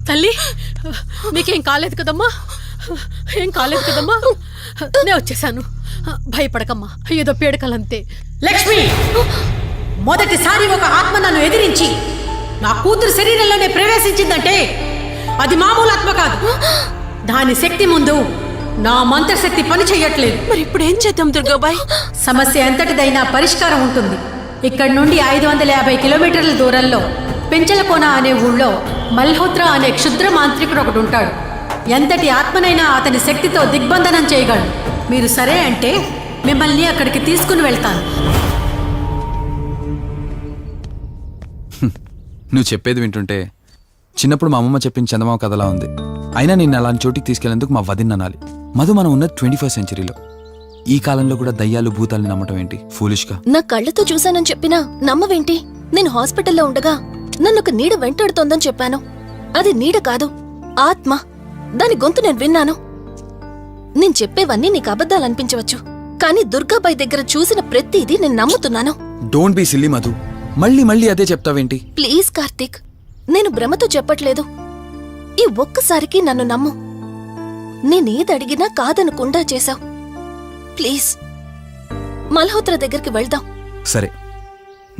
తల్లి మీకేం కాలేదు కదమ్మా? ఏం కాలేదు కదమ్మా? నేను వచ్చేసాను. భయపడకమ్మా, ఏదో పేడకలంతే. లక్ష్మి, మొదటిసారి ఒక ఆత్మ నన్ను ఎదిరించి నా కూతురు శరీరంలోనే ప్రవేశించిందంటే అది మామూలు ఆత్మ కాదు. దాని శక్తి ముందు నా మంత్రశక్తి పని చెయ్యట్లేదు. మరి ఇప్పుడు ఏం చేద్దాం దుర్గాబాయ్? సమస్య ఎంతటిదైనా పరిష్కారం ఉంటుంది. ఇక్కడి నుండి 550 కిలోమీటర్ల దూరంలో పెంచలకోన అనే ఊళ్ళో మల్హోత్రా అనే క్షుద్ర మాంత్రికుడు ఒకడు ఉంటాడు. ఎంతటి ఆత్మనైనా అతని శక్తితో దిగ్బంధనం చేయగలడు. మీరు సరే అంటే మిమ్మల్ని అక్కడికి తీసుకుని వెళ్తాను. నువ్వు చెప్పేది వింటుంటే చిన్నప్పుడు మా అమ్మమ్మ చెప్పిన చందమామ కథలా ఉంది. అయినా నిన్ను అలాంటి చోటికి తీసుకెళ్లేందుకు మా వదిన అనాలి. మధు, మనం ఉన్నది 21st సెంచరీలో. ఈ కాలంలో కూడా దయ్యాలు భూతాల్ని నమ్మటం ఏంటి ఫూలిష్గా? నా కళ్ళతో చూశానని చెప్పినా నమ్మవేంటి? నేను హాస్పిటల్లో ఉండగా నన్ను ఒక నీడ వెంటాడుతోందని చెప్పాను. అది నీడ కాదు, ఆత్మ. దాని గొంతు నేను విన్నాను. నేను చెప్పేవన్నీ నీకు అబద్ధాలనిపించవచ్చు, కానీ దుర్గాబాయ్ దగ్గర చూసిన ప్రతిదీ నేను నమ్ముతున్నాను. Don't be silly Madhu. మళ్ళీ మళ్ళీ అదే చెప్తావేంటి? ప్లీజ్ కార్తీక్, నేను భ్రమతో చెప్పట్లేదు. ఈ ఒక్కసారికి నన్ను నమ్ము. నేనేది అడిగినా కాదనకుండా చేశావు. ప్లీజ్, మల్హోత్రా దగ్గరికి వెళ్దాం. సరే,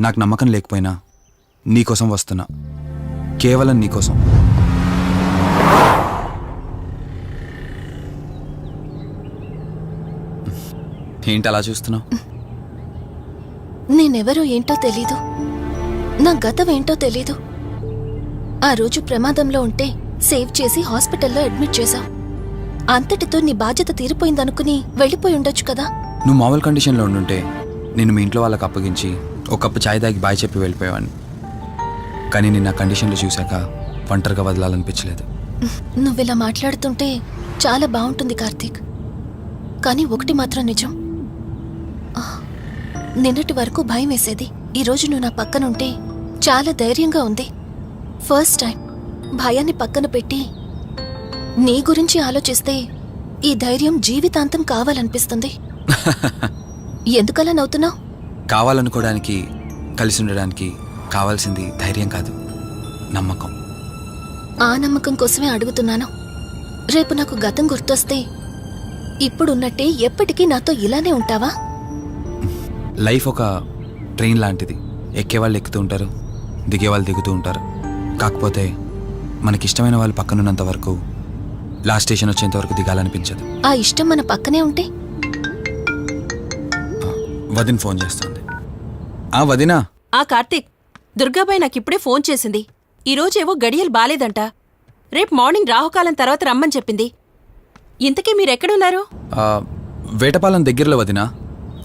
నాకు నమ్మకం లేకపోయినా నీకోసం వస్తున్నా. కేవలం నీకోసం. ఏంటి అలా చూస్తున్నావు? నేనెవరో ఏంటో తెలీదు, నా గతం ఏంటో తెలీదు. ఆ రోజు ప్రమాదంలో ఉంటే సేవ్ చేసి హాస్పిటల్లో అడ్మిట్ చేశావు. అంతటితో నీ బాధ్యత తీరిపోయిందనుకుని వెళ్ళిపోయి ఉండొచ్చు కదా. నువ్వు మామూలు కండిషన్లో ఉండుంటే నేను మీ ఇంట్లో వాళ్ళకి అప్పగించి ఒక కప్పు ఛాయ్ తాగి బాయ్ చెప్పి వెళ్ళిపోయేవాడిని. కానీ నేను నా కండిషన్లో చూశాక ఒంటరిగా వదలాలనిపించలేదు. నువ్విలా మాట్లాడుతుంటే చాలా బాగుంటుంది కార్తీక్, కానీ ఒకటి మాత్రం నిజం. నిన్నటి వరకు భయం వేసేది. ఈరోజు నువ్వు నా పక్కనుంటే చాలా ధైర్యంగా ఉంది. ఫస్ట్ టైం భయాన్ని పక్కన పెట్టి నీ గురించి ఆలోచిస్తే ఈ ధైర్యం జీవితాంతం కావాలనిపిస్తుంది. ఎందుకలా నవ్వుతున్నావు? కావాలనుకోవడానికి, కలిసి ఉండడానికి కావాల్సింది ధైర్యం కాదు, నమ్మకం. ఆ నమ్మకం కోసమే అడుగుతున్నాను. రేపు నాకు గతం గుర్తొస్తే ఇప్పుడున్నట్టే ఎప్పటికీ నాతో ఇలానే ఉంటావా? లైఫ్ ఒక ట్రైన్ లాంటిది. ఎక్కేవాళ్ళు ఎక్కుతూ ఉంటారు, దిగేవాళ్ళు దిగుతూ ఉంటారు. కాకపోతే మనకిష్టమైన వాళ్ళు పక్కనున్నంత వరకు, లాస్ట్ స్టేషన్ వచ్చేంత వరకు దిగాలనిపించదు. ఆ ఇష్టం మన పక్కనే ఉంటే? వదిన ఫోన్ చేస్తుంది. వదినా. కార్తీక్, దుర్గాబాయ్ నాకిప్పుడే ఫోన్ చేసింది. ఈరోజేవో గడియలు బాలేదంట. రేపు మార్నింగ్ రాహుకాలం తర్వాత రమ్మని చెప్పింది. ఇంతకీ మీరెక్కడున్నారు? వేటపాలెం దగ్గరలో వదినా.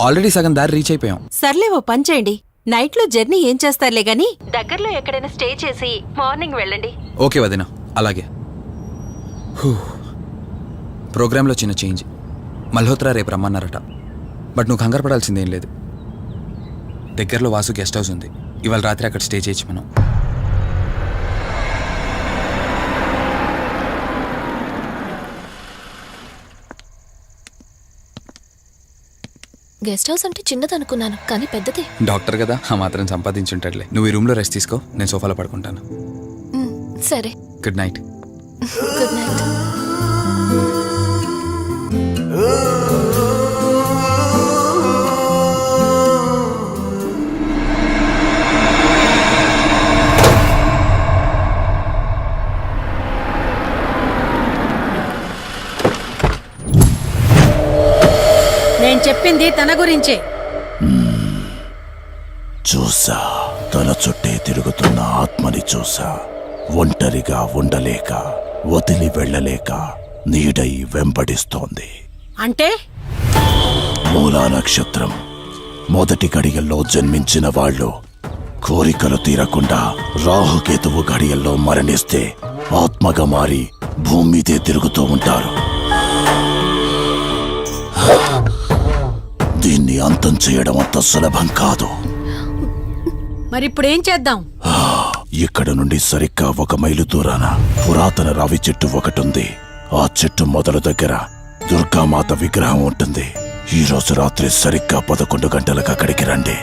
ఆల్రెడీ సగం దారి రీచ్ అయిపోయాం. సర్లే, ఓ పని చేయండి. నైట్లో జర్నీ ఏం చేస్తారులే గాని దగ్గరలో ఎక్కడైనా స్టే చేసి మార్నింగ్ వెళ్ళండి. ఓకే వదినా, అలాగే. ప్రోగ్రాంలో చిన్న చేంజ్. మల్హోత్రా రేపు రమ్మన్నారట. బట్ నువ్వు కంగారు పడాల్సిందేం లేదు. దగ్గరలో వాసు గెస్ట్ హౌస్ ఉంది. ఇవాళ రాత్రి అక్కడ స్టే చేయొచ్చు మనం. గెస్ట్ హౌస్ అంటే చిన్నదనుకున్నాను, కానీ పెద్దదే. డాక్టర్ కదా, ఆ మాత్రం సంపాదించుంటాడులే. నువ్వు ఈ రూమ్లో రెస్ట్ తీసుకో, నేను సోఫాలో పడుకుంటాను. సరే, గుడ్ నైట్. Good night. నేను చెప్పింది తన గురించే. చూసా, తన చుట్టే తిరుగుతున్న ఆత్మని చూసా. ఒంటరిగా ఉండలేక, వదిలి వెళ్ళలేక నీడై వెంబడిస్తోంది. అంటే మూలా నక్షత్రం మొదటి గడియల్లో జన్మించిన వాళ్ళు కోరికలు తీరకుండా రాహుకేతువు గడియల్లో మరణిస్తే ఆత్మగా మారి భూమి మీదే తిరుగుతూ ఉంటారు. దీన్ని అంతం చేయడం అంత సులభం కాదు. మరిప్పుడేం చేద్దాం? ఇక్కడ నుండి సరిగ్గా 1 మైలు దూరాన పురాతన రావి చెట్టు ఒకటుంది. ఆ చెట్టు మొదలు దగ్గర దుర్గామాత విగ్రహం ఉంటుంది. ఈ రోజు రాత్రి సరిగ్గా 11 గంటలకు అక్కడికి రండి.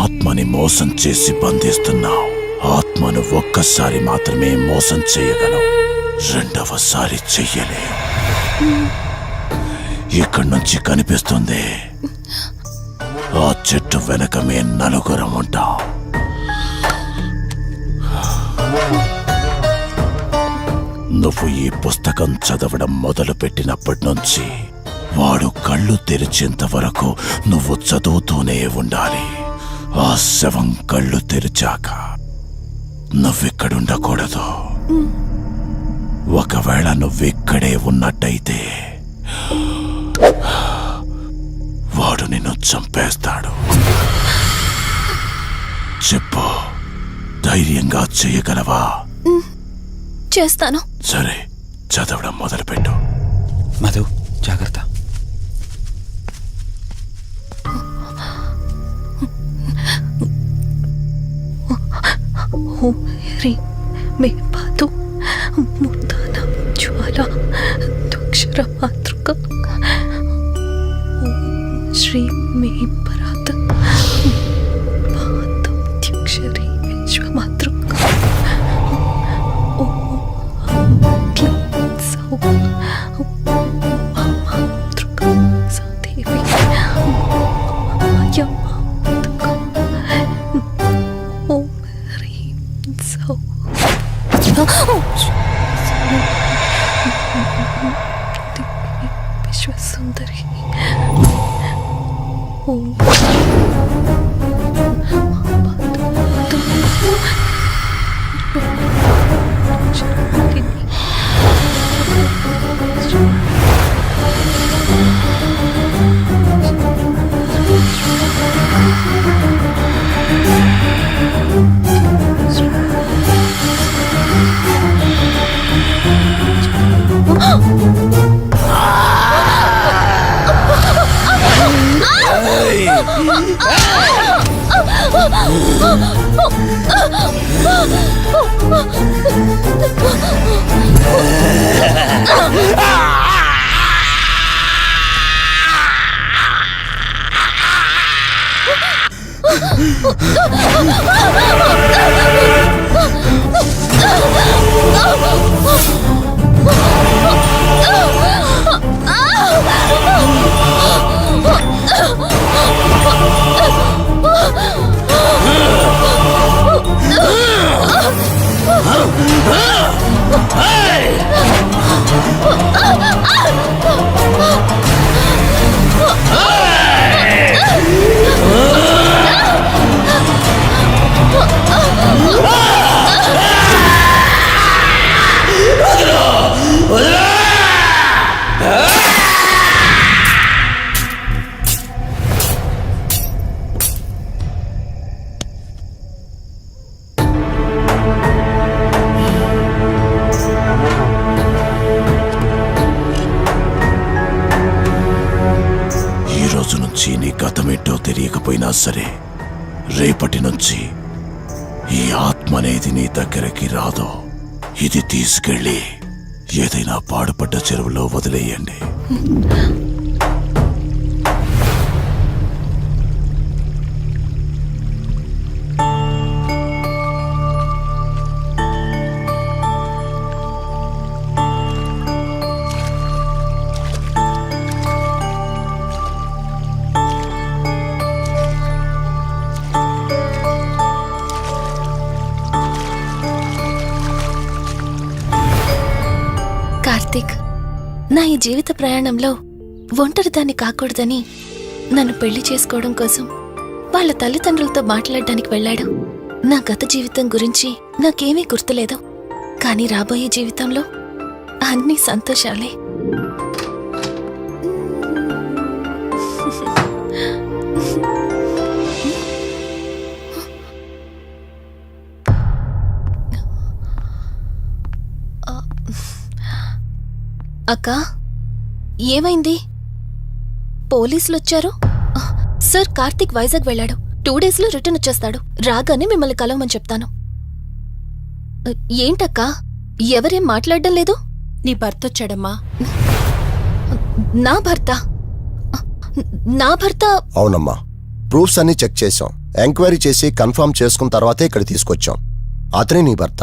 ఆత్మని మోసం చేసి బంధిస్తున్నావు. ఆత్మను ఒక్కసారి మాత్రమే మోసం చేయగలవు, రెండవసారి చెయ్యలే. ఇక్కడి నుంచి కనిపిస్తుంది, ఆ చెట్టు వెనకమే నలుగురం ఉంటాం. నువ్వు ఈ పుస్తకం చదవడం మొదలు పెట్టినప్పటి నుంచి వాడు కళ్ళు తెరిచేంత వరకు నువ్వు చదువుతూనే ఉండాలి. ఆ శవం కళ్ళు తెరిచాక నువ్విక్కడుండకూడదు. ఒకవేళ నువ్విక్కడే ఉన్నట్టయితే వాడు నిన్ను చంపేస్తాడు. చెప్పు, ధైర్యంగా చేయగలవా? చేస్తాను. సరే, చదవడం మొదలుపెట్టు. మధు, జాగ్రత్త. ह्रीं मे पातु मूर्धानां ज्वाला द्वक्षरमातृका श्रीं मे परात् पादमध्यक्षरी विश्वमातृका क्लीं सौः मातृका सा देवी मायामातृका ॐ ह्रीं सौः विश्वसुंदरी నీ గతమేంటో తెలియకపోయినా సరే, రేపటి నుంచి ఈ ఆత్మ అనేది నీ దగ్గరికి రాదు. ఇది తీసుకెళ్ళి ఏదైనా పాడుపడ్డ చెరువులో వదిలేయండి. కార్తీక్, నా ఈ జీవిత ప్రయాణంలో ఒంటరిదాన్ని కాకూడదని నన్ను పెళ్లి చేసుకోవడం కోసం వాళ్ళ తల్లిదండ్రులతో మాట్లాడడానికి వెళ్ళాడు. నా గత జీవితం గురించి నాకేమీ గుర్తులేదు, కానీ రాబోయే జీవితంలో అన్ని సంతోషాలే. అక్కా, ఏమైంది? పోలీసులు వచ్చారు. సార్, కార్తీక్ వైజాగ్ వెళ్ళాడు. 2 days లో రిటర్న్ వచ్చేస్తాడు. రాగానే మిమ్మల్ని కలవమని చెప్తాను. ఏంటక్కా, ఎవరేం మాట్లాడడం లేదు? నీ భర్త వచ్చాడమ్మా. నా భర్త? నా భర్త? అవునమ్మా, ప్రూఫ్స్ అన్ని చెక్ చేశాం. ఎంక్వైరీ చేసి కన్ఫర్మ్ చేసుకున్న తర్వాతే ఇక్కడ తీసుకొచ్చాం. అతనే నీ భర్త.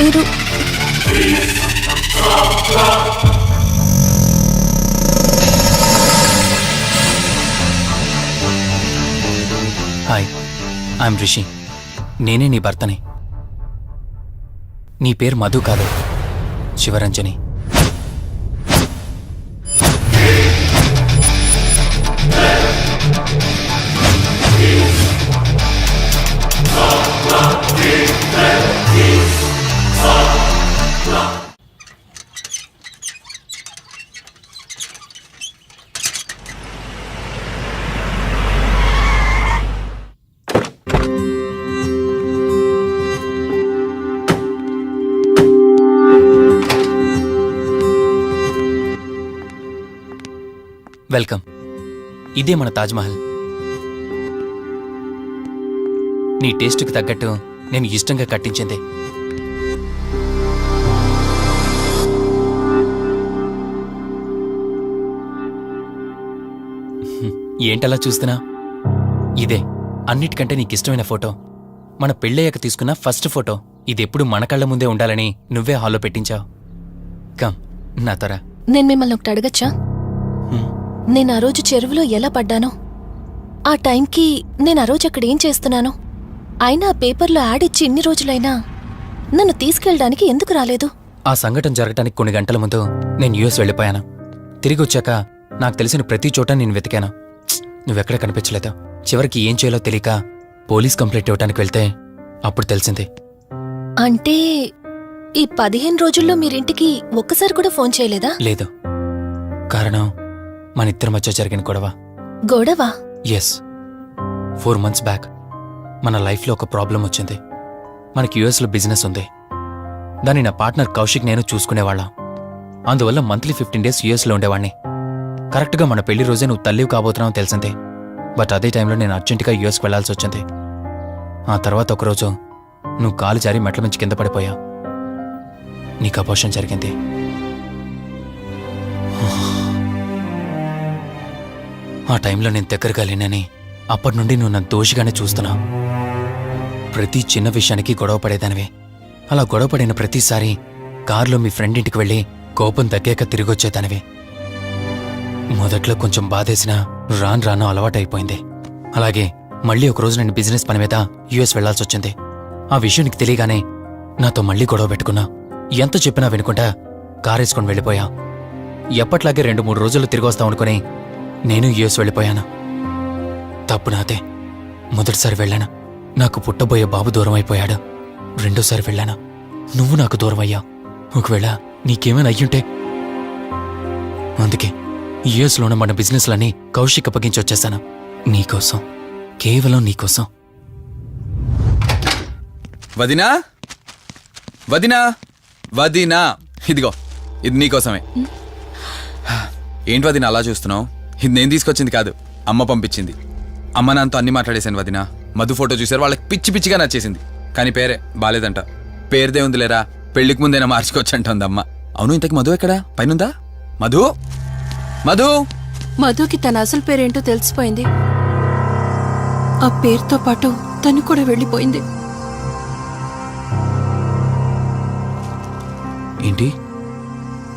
మీరు హాయ్, ఐఎమ్ రిషి. నేనే నీ భర్తని. నీ పేరు మధు కాదు, శివరంజని. వెల్కమ్. ఇదే మన తాజ్మహల్. నీ టేస్ట్కి తగ్గట్టు నేను ఇష్టంగా కట్టించింది. ఏంటలా చూస్తున్నా? ఇదే అన్నిటికంటే నీకిష్టమైన ఫోటో. మన పెళ్ళయ్యాక తీసుకున్న ఫస్ట్ ఫోటో. ఇదెప్పుడు మన కళ్ళ ముందే ఉండాలని నువ్వే హాల్లో పెట్టించావు. కమ్ నా త్వర. నేను మిమ్మల్ని ఒకటి అడగచ్చా? నేను ఆ రోజు చెరువులో ఎలా పడ్డానో, ఆ టైంకి నేను ఆ రోజు అక్కడ ఏం చేస్తున్నానో, అయినా ఆ పేపర్లో యాడ్ ఇచ్చి ఇన్ని రోజులైనా నన్ను తీసుకెళ్ళడానికి ఎందుకు రాలేదు? ఆ సంఘటన జరగటానికి కొన్ని గంటల ముందు నేను యుఎస్ వెళ్ళిపోయాను. తిరిగి వచ్చాక నాకు తెలిసిన ప్రతి చోట నేను వెతికాను. నువ్వెక్కడ కనిపించలేదు. చివరికి ఏం చేయాలో తెలియక పోలీస్ కంప్లైంట్ ఇవ్వడానికి వెళ్తే అప్పుడు తెలిసింది. అంటే ఈ 15 రోజుల్లో మీరింటికి ఒక్కసారి కూడా ఫోన్ చేయలేదా? లేదు. కారణం మన ఇద్దరి మధ్య జరిగిన గొడవ. గొడవ? ఎస్. 4 months బ్యాక్ మన లైఫ్లో ఒక ప్రాబ్లం వచ్చింది. మనకి యుఎస్లో బిజినెస్ ఉంది. దాన్ని నా పార్ట్నర్ కౌశిక్ నేను చూసుకునేవాళ్ళం. అందువల్ల మంత్లీ 15 days యుఎస్లో ఉండేవాణ్ణి. కరెక్ట్గా మన పెళ్లి రోజే నువ్వు తల్లివి కాబోతున్నావు తెలిసింది. బట్ అదే టైంలో నేను అర్జెంటుగా యుఎస్కి వెళ్లాల్సి వచ్చింది. ఆ తర్వాత ఒకరోజు నువ్వు కాలు జారి మెట్ల మించి కింద పడిపోయావు. నీకు అబోర్షన్ జరిగింది. ఆ టైంలో నేను దగ్గరగా లేనని అప్పటి నుండి నువ్వు నన్ను దోషిగానే చూస్తున్నావు. ప్రతి చిన్న విషయానికి గొడవ పడేదానివే. అలా గొడవ పడిన ప్రతిసారి కారులో మీ ఫ్రెండ్ ఇంటికి వెళ్ళి కోపం తగ్గాక తిరిగొచ్చేదానివే. మొదట్లో కొంచెం బాధేసినా రాను రాను అలవాటైపోయింది. అలాగే మళ్ళీ ఒకరోజు నేను బిజినెస్ పని మీద యుఎస్ వెళ్లాల్సి వచ్చింది. ఆ విషయం నీకు తెలియగానే నాతో మళ్ళీ గొడవ పెట్టుకున్నా. ఎంత చెప్పినా వినుకుంటా కారేసుకొని వెళ్ళిపోయా. ఎప్పట్లాగే 2-3 రోజుల్లో తిరిగి వస్తామనుకుని నేను యుఎస్ వెళ్ళిపోయాను. తప్పు నాదే. మొదటిసారి వెళ్ళాను, నాకు పుట్టబోయే బాబు దూరం అయిపోయాడు. రెండోసారి వెళ్ళాను, నువ్వు నాకు దూరం అయ్యా. ఒకవేళ నీకేమైనా అయ్యుంటే. అందుకే యుఎస్లోనే మన బిజినెస్లన్నీ కౌశిక్ అప్పగించి వచ్చేసాను. నీకోసం, కేవలం నీకోసం. వదినా, వదినా, వదినా, ఇదిగో ఇది నీకోసమే. ఏంటి వదినా అలా చూస్తున్నావు? ఇది నేను తీసుకొచ్చింది కాదు, అమ్మ పంపించింది. అమ్మ నాన్నతో అన్ని మాట్లాడేశాను వదినా. మధు ఫోటో చూశారు, వాళ్ళకి పిచ్చి పిచ్చిగా నచ్చేసింది. కానీ పేరే బాలేదంట. పేరుదే ఉందిలేరా, పెళ్లికి ముందైనా మార్చుకోవచ్చంటుంది అమ్మ. అవును, ఇంతకి మధు ఎక్కడా? పైనుందా? మధు, మధు. మధుకి తన అసలు పేరేంటో తెలిసిపోయింది. ఆ పేరుతో పాటు తను కూడా వెళ్ళిపోయింది. ఏంటి,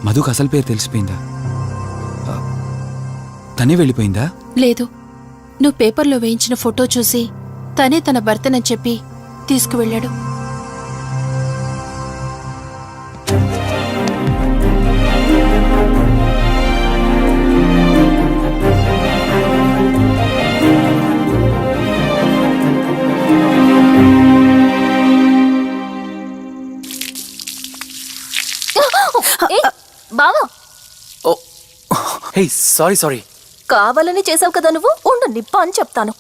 మధుకు అసలు పేరు తెలిసిపోయిందా? తనే వెళ్ళిపోయిందా? లేదు, నువ్వు పేపర్లో వేయించిన ఫోటో చూసి తనే తన భర్తనని చెప్పి తీసుకువెళ్ళాడు. బావా, హే, సారీ సారీ. కావాలని చేసావు కదా నువ్వు. ఉండు, నిప్ప అని చెప్తాను.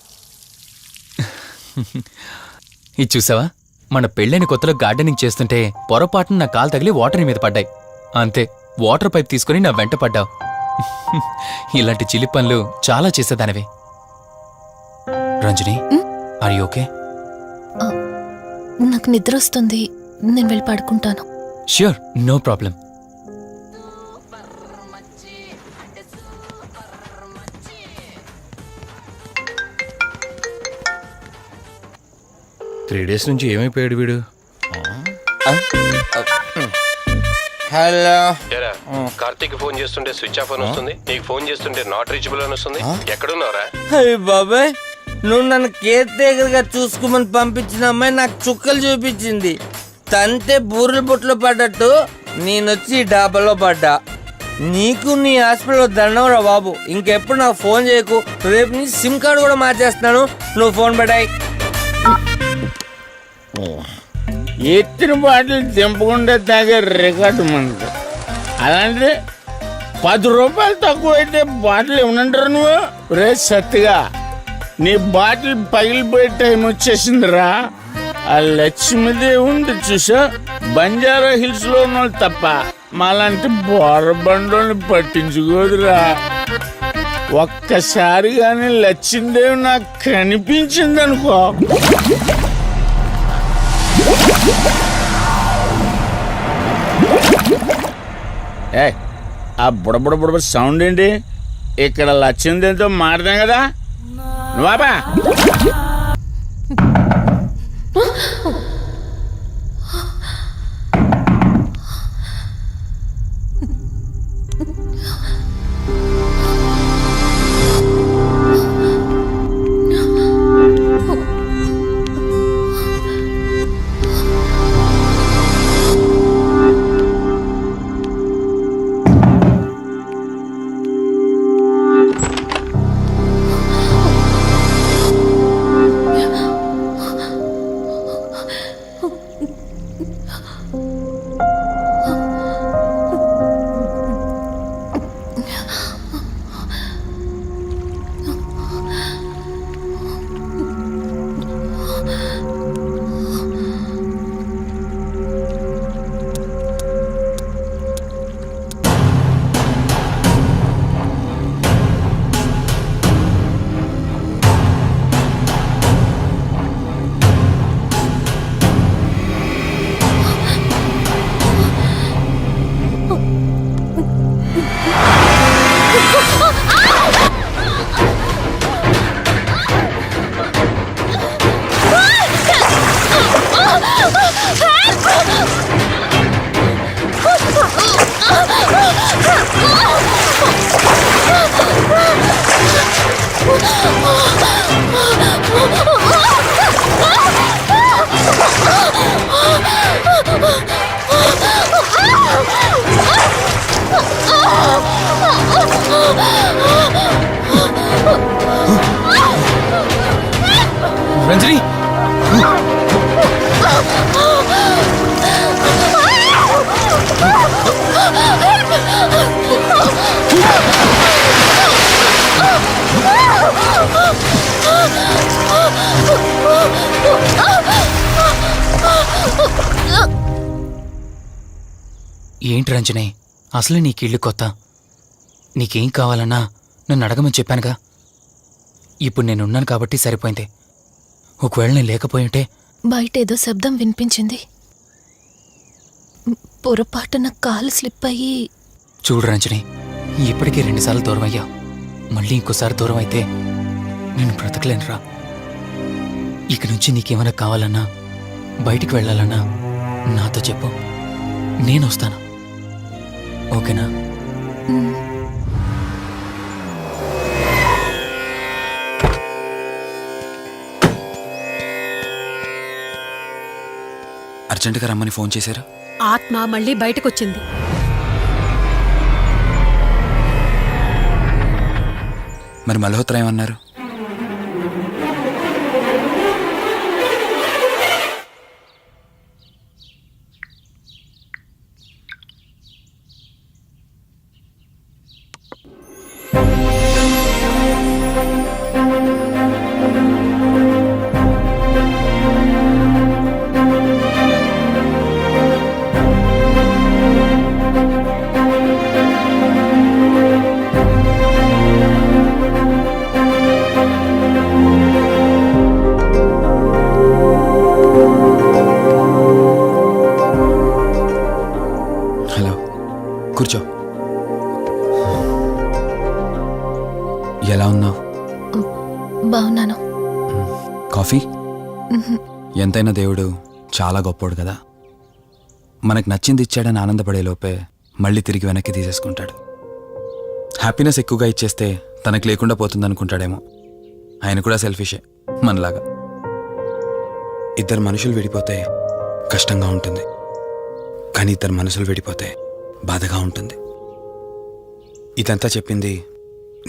ఇది చూసావా, మన పెళ్ళైన కొత్తలో గార్డెనింగ్ చేస్తుంటే పొరపాటున నా కాలు తగిలి వాటర్ మీద పడ్డాయి. అంతే, వాటర్ పైప్ తీసుకుని నా వెంట పడ్డావు. ఇలాంటి చిలి పనులు చాలా చేసేదానివి. Ranjani are you okay? నాకు నిద్ర వస్తుంది, నేను వెళ్ళి పడుకుంటాను. Sure, no problem. Three days నుంచి ఏమైపోయాడు వీడు? హలో. కార్తీక్ ఫోన్ చేస్తుంటే స్విచ్ ఆఫ్ అని వస్తుంది, నీకు ఫోన్ చేస్తుంటే నాట్ రీచబుల్ అని వస్తుంది. ఎక్కడున్నారా? అయ్య బాబాయ్, నువ్వు నన్ను కేర్ టేకర్ గా చూసుకోమని పంపించిన అమ్మాయి నాకు చుక్కలు చూపించింది. తంతే బూరెల బుట్టలో పడ్డట్టు నేనొచ్చి డాబాలో పడ్డా. నీకు నీ హాస్పిటల్లో దండంరా బాబు. ఇంకెప్పుడు నాకు ఫోన్ చేయకు. రేపు నీ సిమ్ కార్డు కూడా మార్చేస్తున్నాను. నువ్వు ఫోన్ పెట్టాయి. ఎత్తిన బాటిల్ తెంపకుండా తాగే రికార్డు మనకు. అలాంటి 10 రూపాయలు తక్కువ అయితే బాటిల్ ఏమనంటారు నువ్వు? రే సత్తిగా, నీ బాటిల్ పగిలిపోయే టైం వచ్చేసిందిరా. ఆ లక్ష్మీదేవి ఉంది చూసా, బంజారా హిల్స్ లో ఉన్న తప్ప మాలాంటి బోరబండోని పట్టించుకోదురా. ఒక్కసారి కానీ లక్ష్మీదేవి నాకు కనిపించింది అనుకో, ఆ బుడబుడ సౌండ్ ఏంటి? ఇక్కడ లక్ష్మీదేవితో మాడదాం కదా. నువ్వా రంజని, ఏంటి రంజని, అసలు నీకు ఇల్లు కొత్త. నీకేం కావాలన్నా నన్ను అడగమని చెప్పానుగా. ఇప్పుడు నేనున్నాను కాబట్టి సరిపోయింది. ఒకవేళ నేను లేకపోయింటే బయట ఏదో శబ్దం వినిపించింది. పొరపాటున కాలు స్లిప్ అయ్యి. చూడు రంజని, ఇప్పటికే 2 సార్లు దూరం అయ్యా. మళ్ళీ ఇంకోసారి దూరం అయితే నేను బ్రతకలేనురా. ఇక నుంచి నీకేమైనా కావాలన్నా, బయటికి వెళ్ళాలన్నా నాతో చెప్పు, నేను వస్తాను. ఓకేనా? అర్జెంటుగా రమ్మని ఫోన్ చేశారు. ఆత్మ మళ్ళీ బయటకొచ్చింది. మరి మల్హోత్రా ఏమన్నారు? కాఫీ? ఎంతైనా దేవుడు చాలా గొప్పోడు కదా. మనకు నచ్చింది ఇచ్చాడని ఆనందపడే లోపే మళ్ళీ తిరిగి వెనక్కి తీసేసుకుంటాడు. హ్యాపీనెస్ ఎక్కువగా ఇచ్చేస్తే తనకు లేకుండా పోతుందనుకుంటాడేమో. ఆయన కూడా సెల్ఫిషే మనలాగా. ఇద్దరు మనుషులు విడిపోతే కష్టంగా ఉంటుంది, కానీ ఇద్దరు మనసులు విడిపోతే బాధగా ఉంటుంది. ఇదంతా చెప్పింది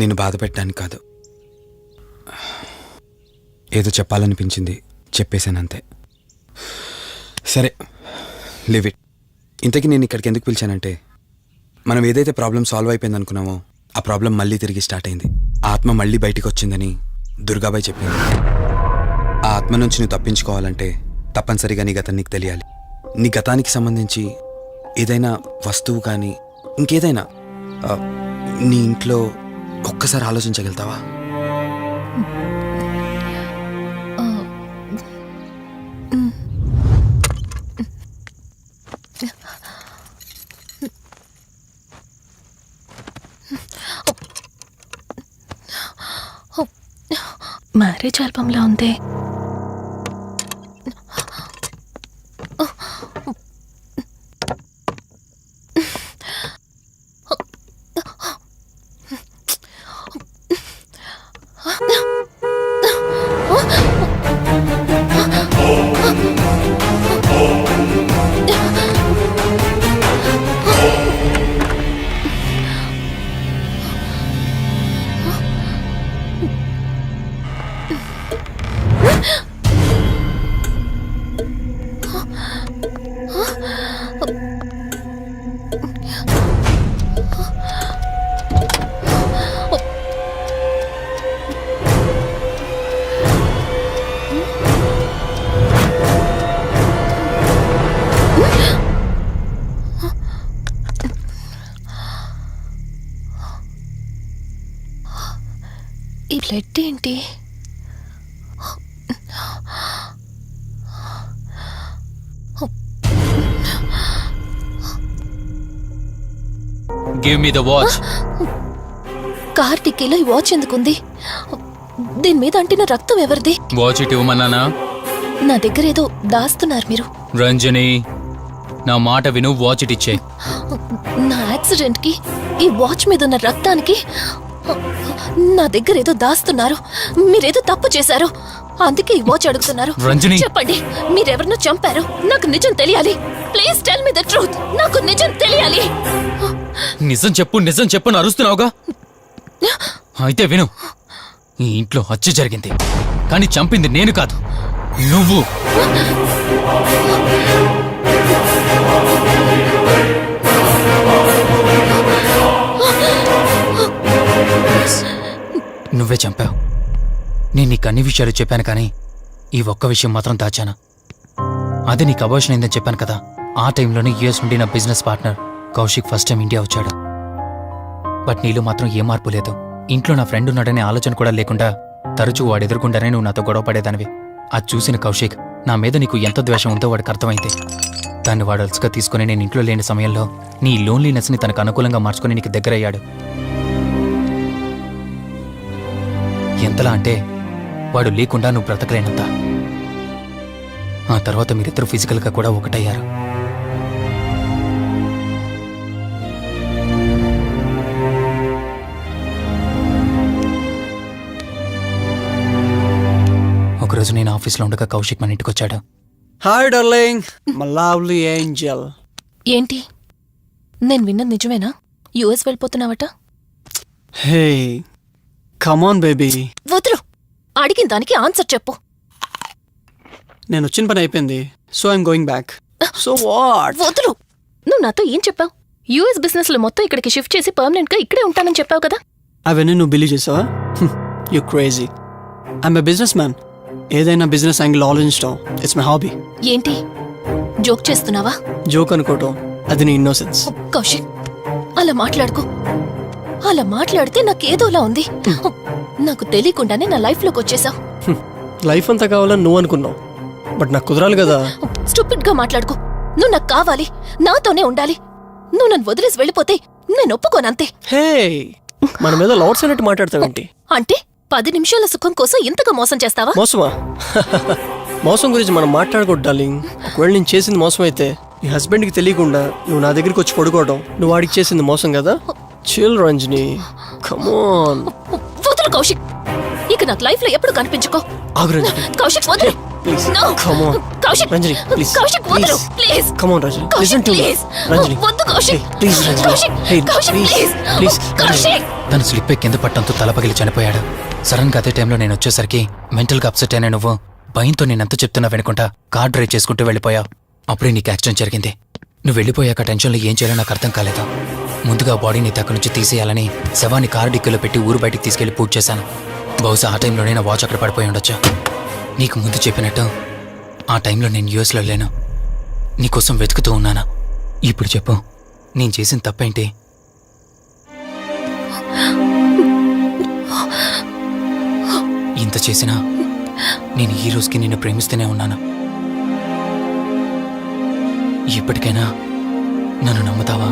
నిన్ను బాధ పెట్టడానికి కాదు, ఏదో చెప్పాలనిపించింది చెప్పేశానంతే. సరే, లివ్ ఇట్. ఇంతకీ నేను ఇక్కడికి ఎందుకు పిలిచానంటే, మనం ఏదైతే ప్రాబ్లం సాల్వ్ అయిపోయింది అనుకున్నామో ఆ ప్రాబ్లం మళ్ళీ తిరిగి స్టార్ట్ అయింది. ఆ ఆత్మ మళ్ళీ బయటికి వచ్చిందని దుర్గాబాయ్ చెప్పింది. ఆ ఆత్మ నుంచి నువ్వు తప్పించుకోవాలంటే తప్పనిసరిగా నీ గతం నీకు తెలియాలి. నీ గతానికి సంబంధించి ఏదైనా వస్తువు కానీ ఇంకేదైనా నీ ఇంట్లో ఒక్కసారి ఆలోచించగలుగుతావా? మ్యారేజ్ ఆల్బంలా ఉంది. ఈ బ్లడ్ ఏంటి? Give me the watch. Car టిక్కీలో ఈ వాచ్ ఎందుకుంది? దీని మీద అంటిన రక్తం ఎవరిది? వాచ్ ఇటు ఇవ్వమన్నానా? నా దగ్గర ఏదో దాస్తున్నారు మీరు. రంజని, నా మాట విను, వాచ్ ఇటు ఇచ్చే. నా యాక్సిడెంట్ కి ఈ వాచ్ మీద ఉన్న రక్తానికి నా దగ్గర ఏదో దాస్తున్నారు. మీరేదో తప్పు చేశారు, అందుకే ఈ వాచ్ అడుగుతున్నారు. రంజని, చెప్పండి, మీరెవరినో చంపారు. నాకు నిజం తెలియాలి. Please tell me the truth. నాకు నిజం తెలియాలి. నిజం చెప్పు, నిజం చెప్పు అని అరుస్తున్నావుగా. అయితే విను, ఈ ఇంట్లో హత్య జరిగింది, కానీ చంపింది నేను కాదు, నువ్వు. నువ్వే చంపావు. నేను నీకు అన్ని విషయాలు చెప్పాను, కానీ ఈ ఒక్క విషయం మాత్రం దాచాను. అదే నీకు అబార్షన్ అయిందని చెప్పాను కదా. ఆ టైంలోనే యూఎస్ నుండి నా business partner Kaushik first time India వచ్చాడు. బట్ నీలో మాత్రం ఏ మార్పు లేదు. ఇంట్లో నా ఫ్రెండ్ ఉన్నాడనే ఆలోచన కూడా లేకుండా తరచూ వాడు ఎదుర్కొంటానే నువ్వు నాతో గొడవ పడేదానివి. అది చూసిన కౌశిక్ నా మీద నీకు ఎంత ద్వేషం ఉందో వాడికి అర్థమైంది. దాన్ని వాడు అలసుగా తీసుకుని నేను ఇంట్లో లేని సమయంలో నీ లోన్లీనెస్ని తనకు అనుకూలంగా మార్చుకుని నీకు దగ్గరయ్యాడు. ఎంతలా అంటే వాడు లేకుండా నువ్వు బ్రతకలేనంత. ఆ తర్వాత మీరిద్దరు ఫిజికల్గా కూడా ఒకటయ్యారు. ఒకరోజు నేను ఆఫీస్లో ఉండగా కౌశిక్ మన ఇంటికి వచ్చాడు. Hi darling, my lovely angel. ఏంటి, నేను విన్నది నిజమేనా? యుఎస్ వెళ్ళిపోతున్నావట? Hey come on baby. వదులు, అడిగిన దానికి ఆన్సర్ చెప్పు. నేను వచ్చిన పని అయిపోయింది, so I'm going back. So what? వదులు. నువ్వు నాతో ఏం చెప్పావు? యుఎస్ బిజినెస్ లో మొత్తం ఇక్కడికి షిఫ్ట్ చేసి పర్మనెంట్ గా ఇక్కడే ఉంటానని చెప్పావు కదా. అవన్నీ నువ్వు బిలీవ్ చేసావా? You crazy. I'm a business man. ఏదైనా బిజినెస్ యాంగిల్ ఆలోచించడం ఇట్స్ మై హాబీ. ఏంటి, జోక్ చేస్తున్నావా? జోక్ అనుకోవటం అది నీ ఇన్నోసెన్స్. కౌశిక్, అలా మాట్లాడుకో. అలా మాట్లాడితే నాకేదోలా ఉంది. నాకు తెలియకుండానే నా లైఫ్ లోకి వచ్చేసావు. లైఫ్ అంతా కావాలని నువ్వు అనుకున్నావు, బట్ నాకు కుదరాలి కదా. స్టూపిడ్ గా మాట్లాడుకో. నువ్వు నాకు కావాలి, నాతోనే ఉండాలి. నువ్వు నన్ను వదిలేసి వెళ్ళిపోతే నేను ఒప్పుకోనంతే. హే, మన మీద లవర్స్ అన్నట్టు మాట్లాడతావేంటి? అంటే 10 నిమిషాల సుఖం కోసం ఇంతగా మోసం చేస్తావా? మోసమా? మోసం గురించి మనం మాట్లాడకూడదు డార్లింగ్. ఒకవేళ నేను చేసింది మోసం అయితే నీ హస్బెండ్కి తెలియకుండా నువ్వు నా దగ్గరికి వచ్చి పడుకోవడం నువ్వు వాడికి చేసింది మోసం కదా. Chill Ranjani, come on. వదులు కౌశిక్, ఇక నాకు లైఫ్ లో ఎప్పుడు కనిపించుకో. ఆగు రంజని, కౌశిక్ వదులు. Please. No. Come on Kaushik, Ranjani, please. Kaushik వదులు, please. Come on Ranjani, Kaushik, listen to me. Please. Ranjani, వద్దు Kaushik. Please Ranjani, Kaushik, hey Kaushik, please please. Please. Kaushik. తను స్లిప్ అయి కింద పట్టడంతో తల పగిలి చనిపోయాడు. సడన్ గా అదే టైంలో నేను వచ్చేసరికి మెంటల్గా అప్సెట్ అయినా నువ్వు భయంతో నేనెంత చెప్తున్నా వెనుకుంటా కార్ డ్రైవ్ చేసుకుంటూ వెళ్ళిపోయావు. అప్పుడే నీకు యాక్సిడెంట్ జరిగింది. నువ్వు వెళ్ళిపోయాక టెన్షన్లో ఏం చేయాలో నాకు అర్థం కాలేదు. ముందుగా బాడీని అక్కడి నుంచి తీసేయాలని శవాన్ని కారు డిక్కీలో పెట్టి ఊరు బయటికి తీసుకెళ్లి పూజ చేశాను. బహుశా ఆ టైంలోనే నా వాచ్ అక్కడ పడిపోయి ఉండొచ్చు. నీకు ముందు చెప్పినట్టు ఆ టైంలో నేను యూఎస్లో లేను. నీకోసం వెతుకుతూ ఉన్నాను. ఇప్పుడు చెప్పు, నేను చేసిన తప్పేంటి? ఇంత చేసినా నేను ఈ రోజుకి నిన్ను ప్రేమిస్తూనే ఉన్నాను. ఇప్పటికైనా నన్ను నమ్ముతావా?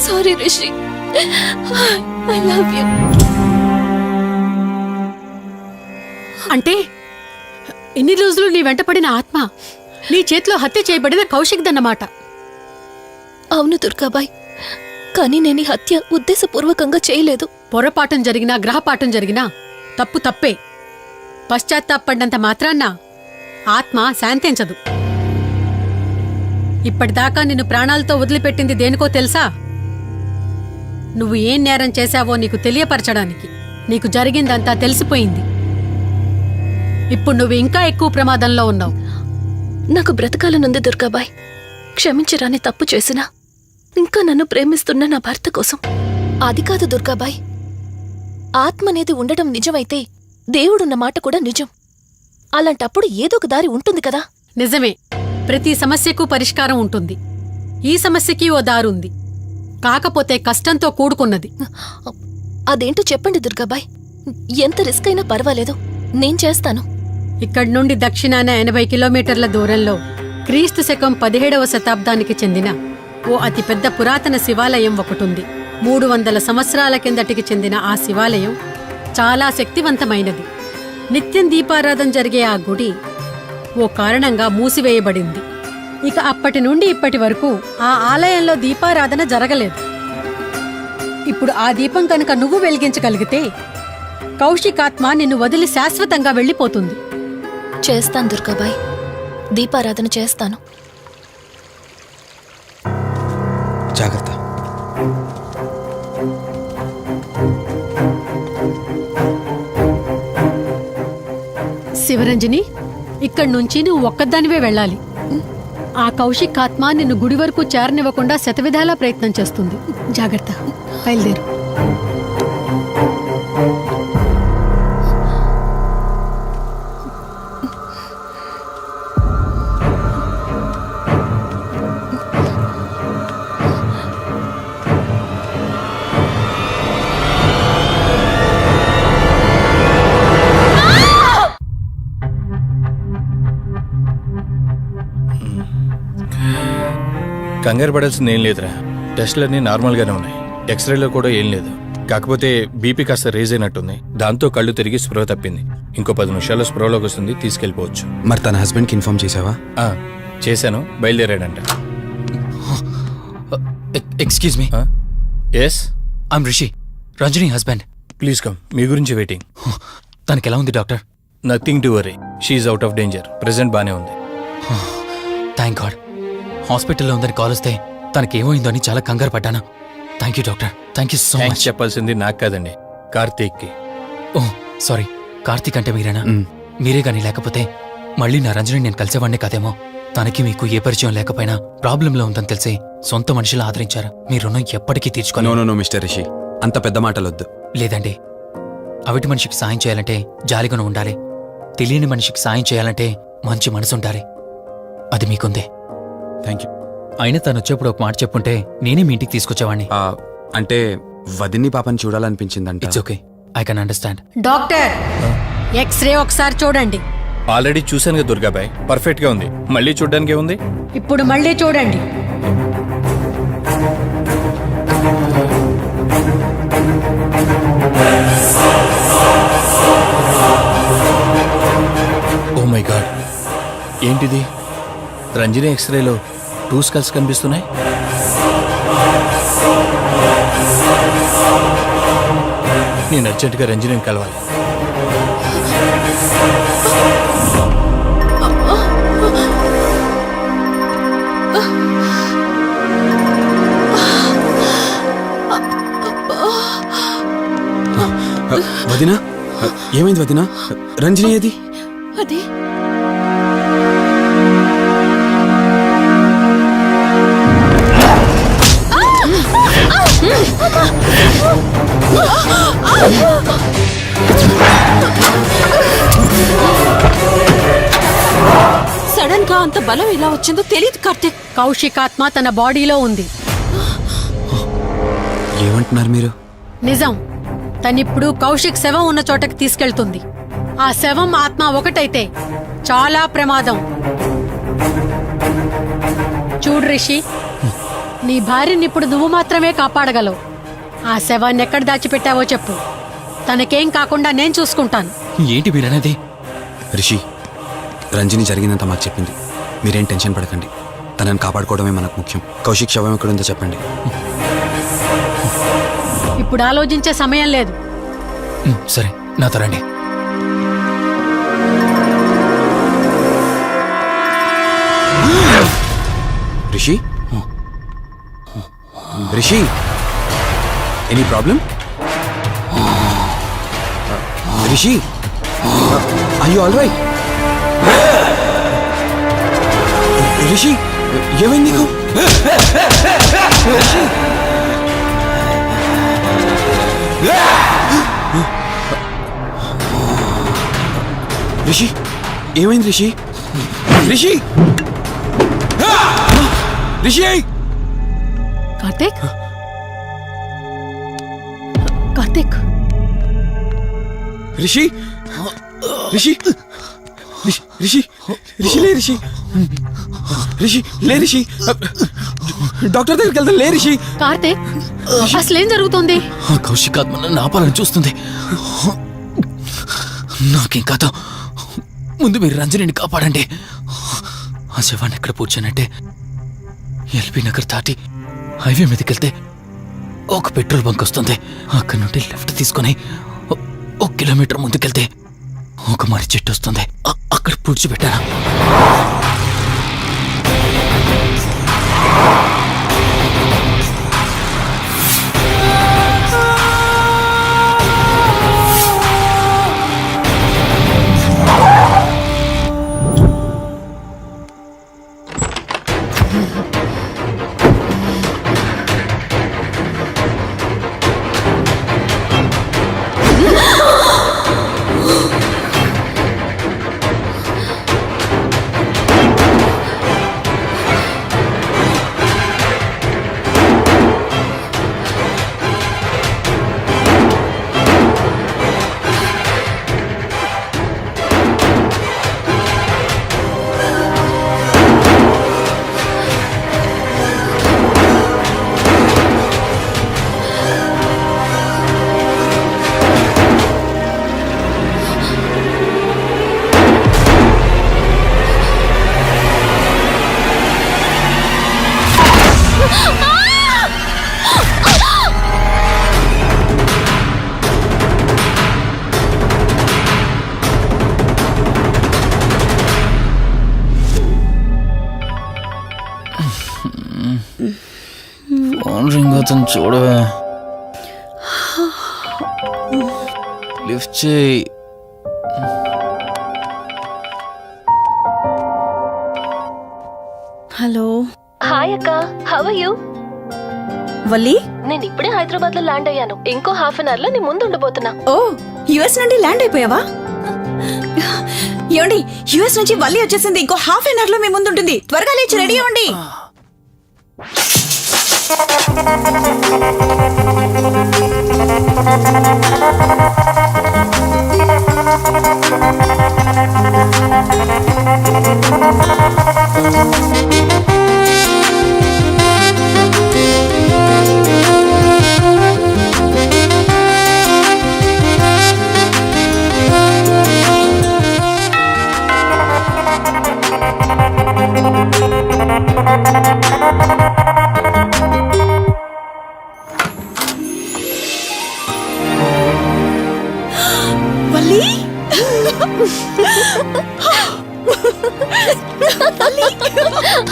Sorry Rishi, I love you. అంటే ఇన్ని రోజులు నీ వెంటపడిన ఆత్మ నీ చేతిలో హత్య చేయబడిన కౌశిక్ దన్నమాట. అవును దుర్గాబాయ్, కానీ నేను ఈ హత్య ఉద్దేశపూర్వకంగా చేయలేదు. పొరపాఠం జరిగినా గ్రహపాఠం జరిగినా తప్పు తప్పే. పశ్చాత్తాపడినంత మాత్రాన్న ఆత్మ శాంతించదు. ఇప్పటిదాకా నిన్ను ప్రాణాలతో వదిలిపెట్టింది దేనికో తెలుసా? నువ్వు ఏం నేరం చేశావో నీకు తెలియపరచడానికి. నీకు జరిగిందంతా తెలిసిపోయింది. ఇప్పుడు నువ్వు ఇంకా ఎక్కువ ప్రమాదంలో ఉన్నావు. నాకు బ్రతకాలనుంది దుర్గాబాయ్. క్షమించరాని తప్పు చేసినా ఇంకా నన్ను ప్రేమిస్తున్న నా భర్త కోసం. అది కాదు దుర్గాబాయ్, ఆత్మ అనేది ఉండడం నిజమైతే దేవుడున్న మాట కూడా నిజం. అలాంటప్పుడు ఏదో ఒక దారి ఉంటుంది కదా. నిజమే, ప్రతి సమస్యకు పరిష్కారం ఉంటుంది. ఈ సమస్యకి ఓ దారుంది, కాకపోతే కష్టంతో కూడుకున్నది. అదేంటో చెప్పండి దుర్గాబాయ్. ఎంత రిస్క్ అయినా పర్వాలేదు, నేను చేస్తాను. ఇక్కడి నుండి దక్షిణాన 80 కిలోమీటర్ల దూరంలో క్రీస్తు శకం 17వ శతాబ్దానికి చెందిన ఓ అతిపెద్ద పురాతన శివాలయం ఒకటుంది. 300 సంవత్సరాల కిందటికి చెందిన ఆ శివాలయం చాలా శక్తివంతమైనది. నిత్యం దీపారాధన జరిగే ఆ గుడి ఓ కారణంగా మూసివేయబడింది. ఇక అప్పటి నుండి ఇప్పటి వరకు ఆ ఆలయంలో దీపారాధన జరగలేదు. ఇప్పుడు ఆ దీపం కనుక నువ్వు వెలిగించగలిగితే కౌశికాత్మ నిన్ను వదిలి శాశ్వతంగా వెళ్ళిపోతుంది. చేస్తాను దుర్గాబాయ్, దీపారాధన చేస్తాను. జాగ్రత్త. శివరంజని, ఇక్కడి నుంచి నువ్వు ఒక్కదానివే వెళ్ళాలి. ఆ కౌశిక్ ఆత్మ నిన్ను గుడి వరకు చేరనివ్వకుండా శతవిధాలా ప్రయత్నం చేస్తుంది. జాగ్రత్త, బయలుదేరు. కంగారు పడాల్సింది ఏం లేదురా. టెస్టులన్నీ నార్మల్గానే ఉన్నాయి. ఎక్స్రేలో కూడా ఏం లేదు. కాకపోతే బీపీ కాస్త రేజ్ అయినట్టుంది. దాంతో కళ్ళు తిరిగి స్పృహ తప్పింది. ఇంకో 10 నిమిషాల్లో స్పృహలోకి వస్తుంది, తీసుకెళ్ళిపోవచ్చు. మరి తన హస్బెండ్కి ఇన్ఫార్మ్ చేసావా? చేశాను, బయలుదేరాడంట. Excuse me. Yes, I'm Rishi, Ranjani husband. Please come. మీ గురించి వెయిటింగ్. తనకి ఎలా ఉంది doctor? Nothing to worry, she's out of danger. Present బానే ఉంది. Thank God. హాస్పిటల్లో ఉందని కాల్ వస్తే తనకేమైందో అని చాలా కంగారు పడ్డాను. Thank you doctor, thank you so much. చెప్పాల్సింది నాకు కాదండి, కార్తీక్కి. ఓ సారీ, కార్తీక్ అంటే మీరేనా? మీరే గానీ లేకపోతే మళ్ళీ నా రంజని నేను కలిసేవాడిని కాదేమో. తనకి మీకు ఏ పరిచయం లేకపోయినా ప్రాబ్లంలో ఉందని తెలిసి సొంత మనుషులు ఆదరించారు. మీ రుణం ఎప్పటికీ తీర్చుకోను. నో మిస్టర్ రిషి, అంత పెద్ద మాటలొద్దు. లేదండి, అవిటి మనిషికి సాయం చేయాలంటే జాలిగాను ఉండాలి. తెలియని మనిషికి సాయం చేయాలంటే మంచి మనసు ఉండాలి. అది మీకుందే. Thank you. అయినా తను వచ్చేప్పుడు ఒక మాట చెప్పుంటే నేనే మీ ఇంటికి తీసుకొచ్చేవాడిని. అంటే వదిన్ని పాపని చూడాలనిపించిందంట. It's okay, I can understand. Doctor, x-ray ఒకసారి చూడండి. ఆల్రెడీ చూశానుగా దుర్గాబాయ్, పర్ఫెక్ట్ గా ఉంది. మళ్ళీ చూడ్డానికి ఏముంది? ఇప్పుడు మళ్ళీ చూడండి. ఏంటిది? రంజని ఎక్స్రేలో 2 స్కల్స్ కనిపిస్తున్నాయి. నేను అర్జెంటుగా రంజనిని కలవాలి. వదినా, ఏమైంది వదినా? రంజని ఏది? అది సడన్ గా అంత బలం ఎలా వచ్చిందో తెలియదు కార్తీక్. కౌశికాత్మ తన బాడీలో ఉంది. ఏమంటున్నారు మీరు? నిజం. తనిప్పుడు కౌశిక్ శవం ఉన్న చోటకి తీసుకెళ్తుంది. ఆ శవం ఆత్మ ఒకటైతే చాలా ప్రమాదం. చూడు రిషి, నీ భార్యని ఇప్పుడు నువ్వు మాత్రమే కాపాడగలవు. ఆ శవాన్ని ఎక్కడ దాచిపెట్టావో చెప్పు. తనకేం కాకుండా నేను చూసుకుంటాను. ఏంటి మీరనేది? రిషి, రంజని జరిగిందంతా మాకు చెప్పింది. మీరేం టెన్షన్ పడకండి. తనని కాపాడుకోవడమే మనకు ముఖ్యం. కౌశిక్ శవం ఎక్కడుందో చెప్పండి. ఇప్పుడు ఆలోచించే సమయం లేదు. సరే, నాతో రండి. Rishi, Rishi, any problem? Rishi, are you all right? Rishi, ఏమైంది నీకు? రిషి, రిషి, ఏమైంది రిషి? రిషి, రిషి, కార్తీక్, కార్తీక్, రిషి, రిషి, రిషి, రిషి, లే రిషి, రిషి, లే రిషి, డాక్టర్ దగ్గరికి వెళ్తాం. లే రిషి. కార్తీక్, అసలేం జరుగుతుంది? కౌశికాత్మ నన్ను ఆపాలని చూస్తుంది. నాకేం కాదు. ముందు మీరు రంజనిని కాపాడండి. ఆ శవాన్ని ఎక్కడ పూడ్చానంటే ఎల్బీ నగర్ దాటి హైవే మీదకి వెళ్తే ఒక పెట్రోల్ బంక్ వస్తుంది. అక్కడి నుండి లెఫ్ట్ తీసుకుని 1 కిలోమీటర్ ముందుకెళ్తే ఒక మర్రి చెట్టు వస్తుంది. అక్కడ పూడ్చిపెట్టాను. ఫోన్ రింగ్ అవుతుంది, చూడవే. లిఫ్ట్ చేయి. హలో. హాయ్ అక్క, హౌ ఆర్ యు? వల్లి, నేను ఇప్పుడే హైదరాబాద్ లో ల్యాండ్ అయ్యాను. ఇంకో హాఫ్ అన్ అవర్ లో నీ ముందు ఉండబోతున్నా. ఓ, యుఎస్ నుండి ల్యాండ్ అయిపోయావా? ఏమండి, యుఎస్ నుంచి వల్లి వచ్చేసింది. ఇంకో హాఫ్ అన్ అవర్ లో మీ ముందు ఉంటుంది. త్వరగా లేచి రెడీ అవ్వండి.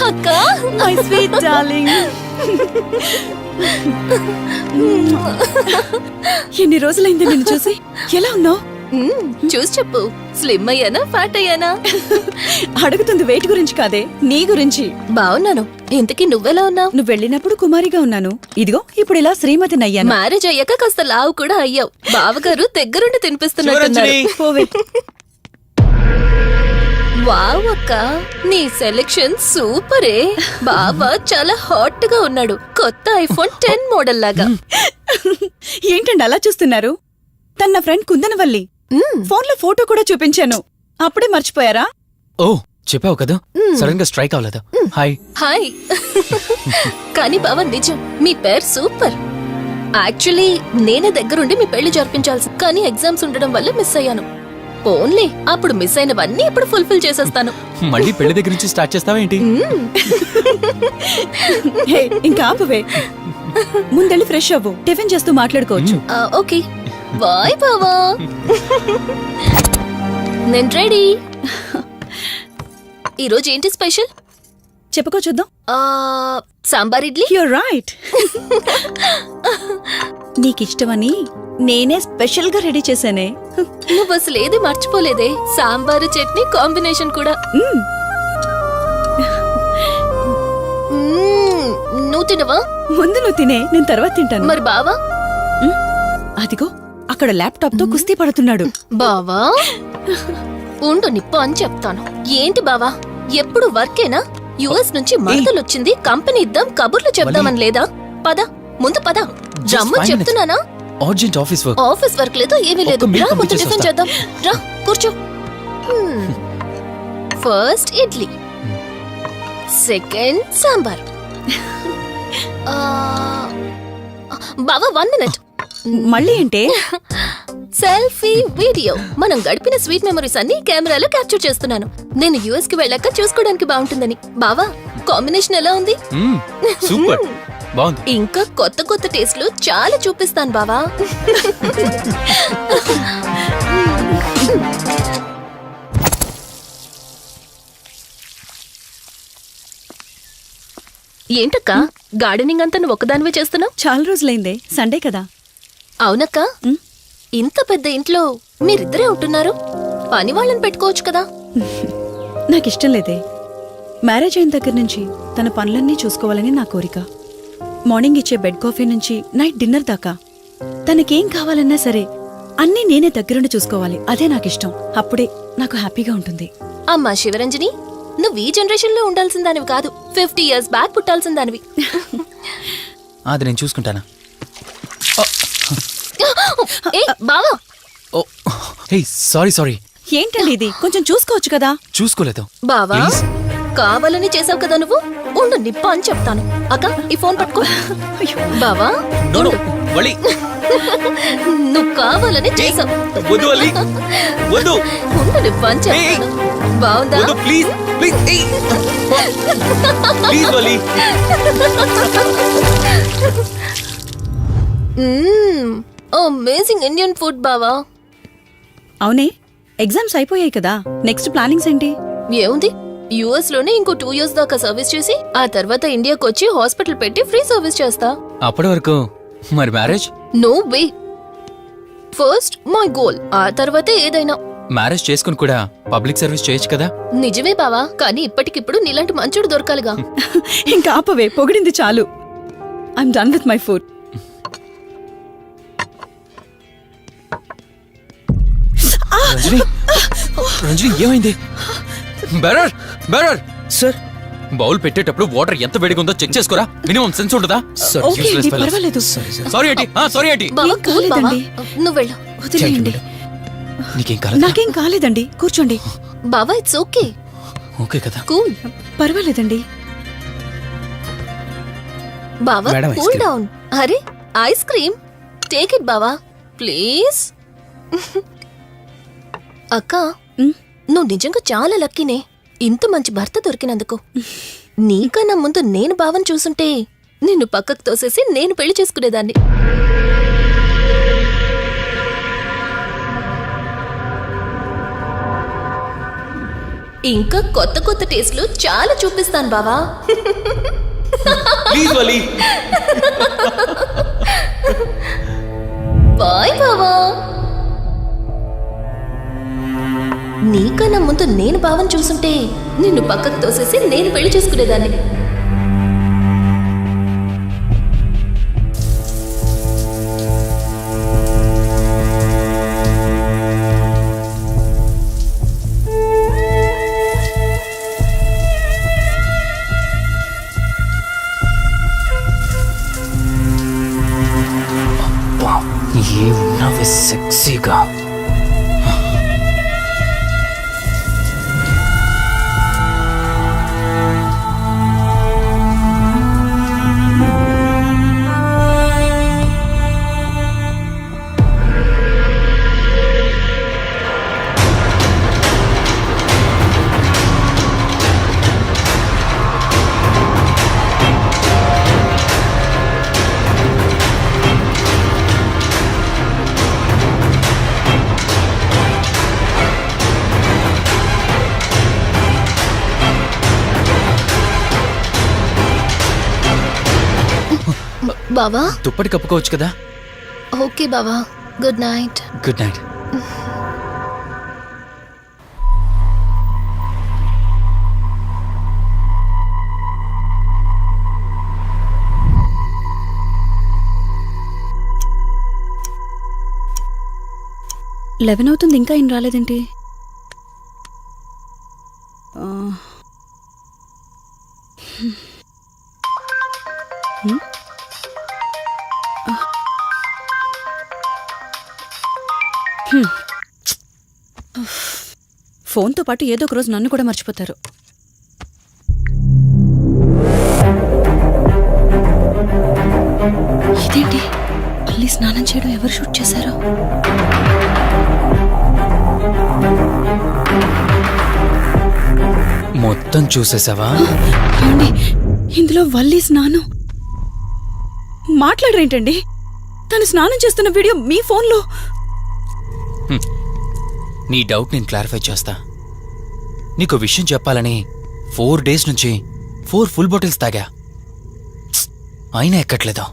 అక్క మై స్వీట్ డార్లింగ్. ఎన్ని రోజులైంది నిన్ను చూసి. ఎలా ఉన్నావు? చూసి చెప్పు, స్లిమ్ అయ్యానా ఫ్యాట్ అయ్యానా? అడుగుతుంది వెయిట్ గురించి కాదే, నీ గురించి. బాగున్నాను. ఇంతకీ నువ్వెలా ఉన్నావు? నువ్వు వెళ్ళినప్పుడు కుమారిగా ఉన్నాను, ఇదిగో ఇప్పుడు ఇలా శ్రీమతిని అయ్యాను. మ్యారేజ్ అయ్యాక కాస్త లావు కూడా అయ్యావు. బావగారు దగ్గరుండి తినిపిస్తున్నట్టున్నారు. పోవే. వావ్ అక్క, నీ సెలెక్షన్ సూపరే. బావ చాలా హాట్ గా ఉన్నాడు, కొత్త ఐఫోన్ 10 మోడల్ లాగా. ఏంటండి అలా చూస్తున్నారు? తన ఫ్రెండ్ కుందనవల్లి. ఫోన్ లో ఫోటో కూడా చూపించాను, అప్పుడే మర్చిపోయారా? ఓ చెప్పావు కదా, సడన్ గా స్ట్రైక్ అవ్వలేదు. హాయ్. హాయ్. కానీ బావ నిజం, మీ పేరు సూపర్. యాక్చువల్లీ నేనే దగ్గరుండి మీ పెళ్లి జరిపించాల్సి, కానీ ఎగ్జామ్స్ ఉండడం వల్ల మిస్ అయ్యాను. ఓన్లీ అప్పుడు మిస్ అయినవన్నీ ఇప్పుడు ఫుల్ఫిల్ చేసేస్తాను. మళ్ళీ పెళ్లి దగ్గర నుంచి స్టార్ట్ చేస్తావేంటి? హే, ఇంకా ఆపువే. ముందెళ్ళి ఫ్రెష్ అవ్వు, టిఫిన్ చేస్తూ మాట్లాడుకోవచ్చు. ఓకే బాయ్ బావా. నేను రెడీ. ఈరోజు ఏంటి స్పెషల్ చెప్పుకో చూద్దాం. సాంబార్ ఇడ్లీ. You're right. నీకిష్టమని నేనే స్పెషల్ గా రెడీ చేశానే. నువ్వు అసలు ఏది మర్చిపోలేదే, సాంబారు చట్నీ కాంబినేషన్ కూడా. నువ్వు తినవా? ముందు నువ్వు తినే, నేను తర్వాత తింటాను. మరి బావా? అదిగో అక్కడ ల్యాప్టాప్ తో కుస్తీ పడుతున్నాడు. బావా ఉండు, నిప్పు అని చెప్తాను. ఏంటి బావా ఎప్పుడు వర్కేనా? యుఎస్ నుంచి మరదలొచ్చింది, కంపెనీ ఇద్దాం, కబుర్లు చెప్దామని లేదా? పద ముందు పద. జమ్ము చెప్తున్నానా? Urgent office work. Office work లేదు, ఏమీ లేదు. రా ముందు టిఫిన్ చేద్దాం. రా కూర్చో. First idli, second sambar. బావా 1 మినిట్. మళ్ళీ ఏంటే? Selfie video. మనం గడిపిన స్వీట్ మెమరీస్ అన్ని కెమెరాలో క్యాప్చర్ చేస్తున్నాను. నేను యుఎస్ కి వెళ్ళాక చూసుకోవడానికి బాగుంటుందని. బావా కాంబినేషన్ ఎలా ఉంది? సూపర్ బాగుంది. ఇంకా కొత్త కొత్త టేస్ట్లు చాలా చూపిస్తాను బావా. ఏంటక్క గార్డెనింగ్ అంతా నువ్వు ఒక్కదానివే చేస్తున్నావు? చాలా రోజులైందే, సండే కదా. అవునక్క, ఇంత పెద్ద ఇంట్లో మీరిద్దరే ఉంటున్నారు, పని వాళ్ళని పెట్టుకోవచ్చు కదా. నాకిష్టం లేదే. మ్యారేజ్ అయిన దగ్గర నుంచి తన పనులన్నీ చూసుకోవాలని నా కోరిక. మార్నింగ్ ఇచ్చే బెడ్ కాఫీ నుంచి నైట్ డిన్నర్ దాకా తనకేం కావాలన్నా సరే అన్నీ నేనే దగ్గరుండి చూసుకోవాలి. అదే నాకిష్టం. అప్పుడే నాకు హ్యాపీగా ఉంటుంది. అమ్మా శివరంజని, నువ్వు ఈ జనరేషన్ లో ఉండాల్సిన దానివి కాదు, 50 years బ్యాక్ పుట్టాల్సిన దానివి. అది నేను చూసుకుంటానా? బావా సారీ. ఏంటండి ఇది? కొంచెం చూసుకోవచ్చు కదా. చూసుకోలేదు బావా. కావాలని చేసావు కదా నువ్వు. ఉండు నిప్ప అని చెప్తాను. అక్క ఈ ఫోన్ పట్టుకో. బావా నువ్వు కావాలని చేసావు. ఉండు నిప్ప అని చెప్తాను. బావుందా? అమేజింగ్ ఇండియన్ ఫుడ్ బావా. అవునే, ఎగ్జామ్స్ అయిపోయాయి కదా, నెక్స్ట్ ప్లానింగ్స్ ఏంటి? ఏముంది, యుఎస్ లోనే ఇంకో 2 years దాకా సర్వీస్ చేసి ఆ తర్వాత ఇండియాకి వచ్చి హాస్పిటల్ పెట్టి ఫ్రీ సర్వీస్ చేస్తా. అప్పటి వరకు మరి marriage? No way. First my goal, ఆ తర్వాతే ఏదైనా. మ్యారేజ్ చేసుకుని కూడా పబ్లిక్ సర్వీస్ చేయొచ్చు కదా. నిజమే బావా, కానీ ఇప్పటికిప్పుడు నీలాంటి మంచోడు దొరకాలిగా. ఇంకా ఆపవే, పొగిడింది చాలు. I'm done with my food. Ranjani ఏమైంది? బెరర్ సార్, బౌల్ పెట్టేటప్పుడు వాటర్ ఎంత వేడిగా ఉందో చెక్ చేసుకోరా. మినిమం సెన్స్ ఉంటుందా? పర్వాలేదు. సారీ ఏంటి? బావా కూల్ బావా, నువ్వు వెళ్ళు. వదిలేయండి. నాకేం కాలేదండి, కూర్చోండి. బావా ఇట్స్ ఓకే. ఓకే కదా, కూల్. పర్వాలేదండి. బావా కూల్ డౌన్. అరే ఐస్ క్రీమ్, టేక్ ఇట్ బావా ప్లీజ్. అక్క నువ్వు నిజంగా చాలా లక్కీనే, ఇంత మంచి భర్త దొరికినందుకు. నీకన్నా ముందు నేను బావని చూసుంటే నిన్ను పక్కకు తోసేసి నేను పెళ్లి చేసుకునేదాన్ని. ఇంకా కొత్త కొత్త టేస్ట్లు చాలా చూపిస్తాను బావా. Please Vali. బాయ్ బావా. నీకన్నా ముందు నేను బావని చూసుంటే నిన్ను పక్కకు తోసేసి నేను పెళ్లి చేసుకునేదాన్ని. ఏమున్నావే సెక్సీగా. బావా దుప్పటి కప్పుకోవచ్చు కదా. ఓకే బావా, good night. Good night. Eleven అవుతుంది, ఇంకా ఏం రాలేదేంటి? ఫోన్తో పాటు ఏదో ఒక రోజు నన్ను కూడా మర్చిపోతారు. ఇదేంటి మళ్ళీ స్నానం చేయడం ఎవరు షూట్ చేశారో? మొత్తం చూసేసావా? ఏమండి, ఇందులో వల్లి స్నానం మాట్లాడరేంటండి? తను స్నానం చేస్తున్న వీడియో మీ ఫోన్లో. నీ డౌట్ నేను క్లారిఫై చేస్తా. నీకు విషయం చెప్పాలని 4 days నుంచి 4 full బాటిల్స్ తాగా, అయినా ఎక్కట్లేదు.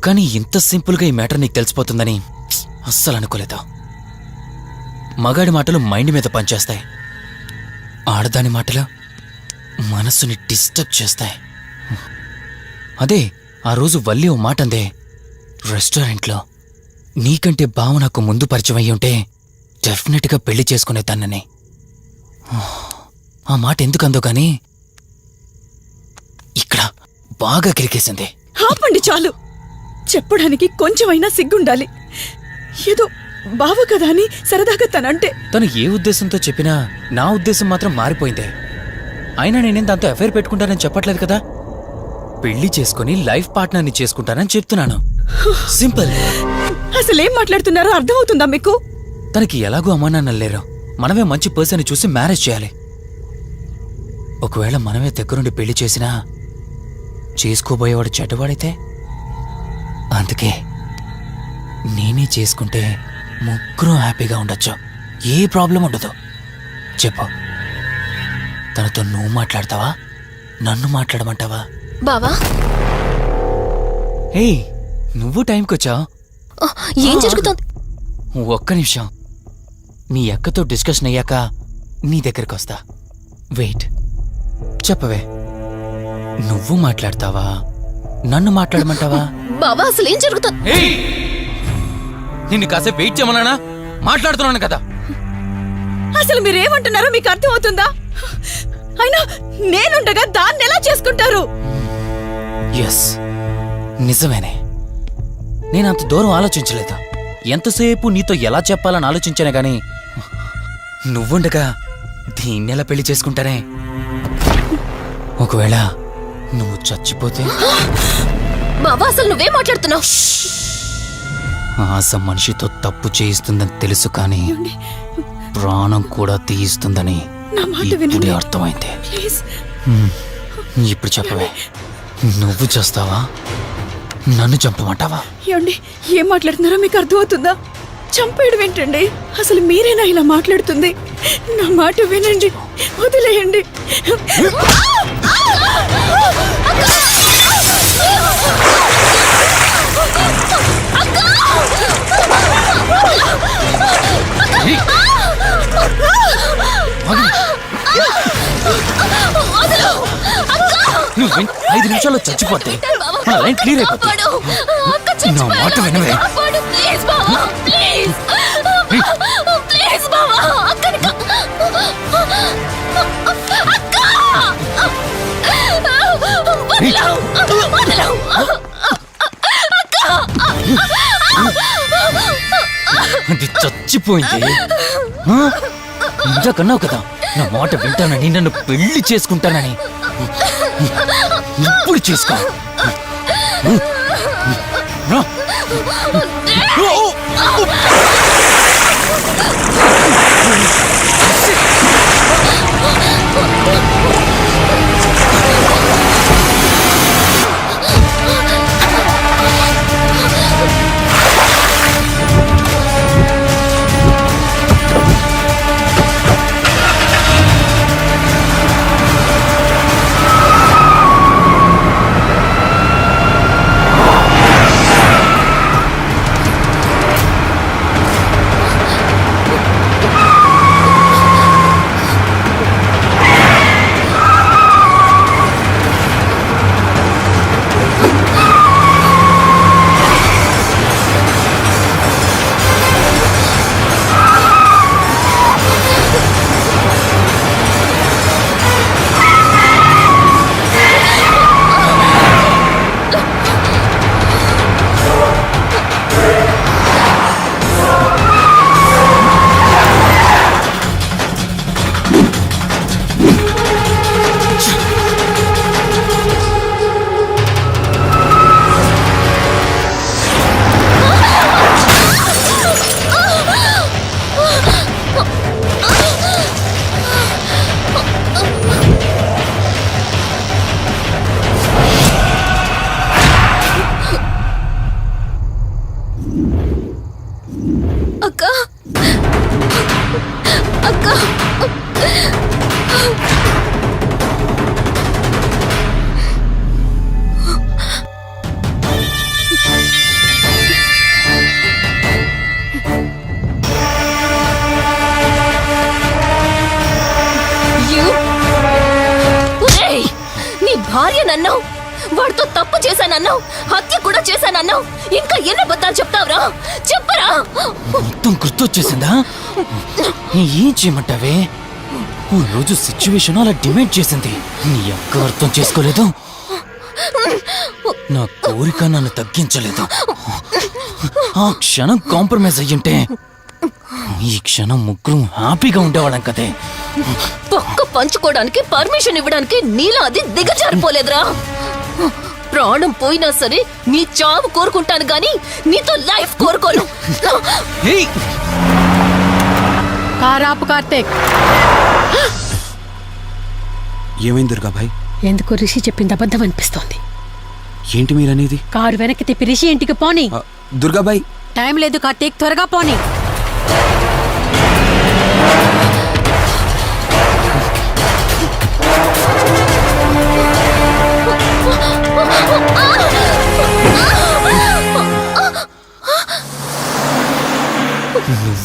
కానీ ఇంత సింపుల్గా ఈ మ్యాటర్ నీకు తెలిసిపోతుందని అస్సలు అనుకోలేదు. మగాడి మాటలు మైండ్ మీద పనిచేస్తాయి, ఆడదాని మాటలు మనస్సుని డిస్టర్బ్ చేస్తాయి. అదే ఆ రోజు వల్లి ఓ మాట అందే రెస్టారెంట్లో, నీకంటే బావ నాకు ముందు పరిచయం అయ్యి ఉంటే డెఫినెట్గా పెళ్లి చేసుకునేదాన్నని. ఆ మాట ఎందుకందో కానీ ఇక్కడ బాగా కిరికేసింది. ఆపండి చాలు. చెప్పడానికి కొంచెమైనా సిగ్గుండాలి. ఏదో బావ కదా అని సరదాగా తనంటే. తను ఏ ఉద్దేశంతో చెప్పినా నా ఉద్దేశం మాత్రం మారిపోయిందే. అయినా నేనేం దాంతో అఫైర్ పెట్టుకుంటానని చెప్పట్లేదు కదా. పెళ్లి చేసుకుని లైఫ్ పార్ట్నర్ని చేసుకుంటానని చెప్తున్నాను. సింపుల్. అసలేం మాట్లాడుతున్నారో అర్థమవుతుందా మీకు? తనకి ఎలాగో అమ్మా నాన్నలు లేరు, మనమే మంచి పర్సన్ చూసి మ్యారేజ్ చేయాలి. ఒకవేళ మనమే దగ్గరుండి పెళ్లి చేసినా చేసుకోబోయేవాడు చెడ్డవాడైతే, అందుకే నేనే చేసుకుంటే ముగ్గురు హ్యాపీగా ఉండొచ్చు, ఏ ప్రాబ్లం ఉండదు. చెప్పు, తనతో నువ్వు మాట్లాడతావా, నన్ను మాట్లాడమంటావా? బావా హే, నువ్వు టైంకొచ్చావు. ఏం జరుగుతోంది? ఒక్క నిమిషం, నీ అక్కతో డిస్కషన్ అయ్యాక నీ దగ్గరికి వస్తా. వెయిట్, చెప్పవే, నువ్వు మాట్లాడతావా, నన్ను మాట్లాడమంటావా? బావా అసలు ఏం జరుగుతోంది? నిన్ను కాసేపు వెయిట్ చేయమన్నానా? మాట్లాడుతున్నాను కదా. అసలు మీరేమంటున్నారో మీకు అర్థమవుతుందా? అయినా నేనుండగా దాన్ని ఎలా చేసుకుంటారు? ఎస్, నిజమేనే. నేనంత దూరం ఆలోచించలేదు. ఎంతసేపు నీతో ఎలా చెప్పాలని ఆలోచించానే గాని నువ్వుండగా దీన్నెలా పెళ్లి చేసుకుంటానే? ఒకవేళ నువ్వు చచ్చిపోతే? బావా అసలు నువ్వేం మాట్లాడుతున్నావు? ఆశ మనిషితో తప్పు చేయిస్తుందని తెలుసు, కానీ ప్రాణం కూడా తీయిస్తుందని ఇప్పుడే అర్థమైంది. ఇప్పుడు చెప్పవే, నువ్వు చేస్తావా, నన్ను చంపమంటావా? ఏమండి, ఏం మాట్లాడుతున్నారో మీకు అర్థమవుతుందా? చంపేయడం ఏంటండి? అసలు మీరేనా ఇలా మాట్లాడుతుంది? నా మాట వినండి, వదిలేయండి. నువ్వు 5 నిమిషాల్లో చచ్చిపోతే మన లైన్ క్లియర్ అయిపోతుంది. నా మాట వినవే. అది చచ్చిపోయింది. ఇందాకన్నావు కదా నా మాట వింటానని, నన్ను పెళ్లి చేసుకుంటానని. ఇప్పుడు చేసుకో. భార్య నన్నావు, వాడితో తప్పు చేశానన్నావు, హత్య కూడా చేశానన్నావు. ఇంకా ఎన్ని అబద్ధాలు చెప్తావురా? చెప్పరా? మొత్తం గుర్తొచ్చేసిందా? ఏం చేయమంటావే? ఓ రోజు సిచ్యువేషన్ అలా డిమాండ్ చేసింది. నీ అక్క అర్థం చేసుకోలేదు, నా కోరిక నన్ను తగ్గించలేదు. ఆ క్షణం కాంప్రమైజ్ అయ్యుంటే ఈ క్షణం ముగ్గురు హ్యాపీగా ఉండేవాళ్ళం కదే. పక్క పంచుకోవడానికి పర్మిషన్ ఇవ్వడానికి నీలా అది దిగజారిపోలేదురా. ప్రాణం పోయినా సరే నీ చావు కోరుకుంటాను గాని నీతో లైఫ్ కోరుకోను. కారాపు కార్తీక్. ఏమైంది దుర్గాభాయ్? ఎందుకు రిషి చెప్పింది అబద్ధం అనిపిస్తోంది. ఏంటి మీరనేది? కారు వెనక్కి తిప్పి రిషి ఇంటికి పోని. దుర్గాబాయ్ టైం లేదు కార్తీక్, త్వరగా పోని.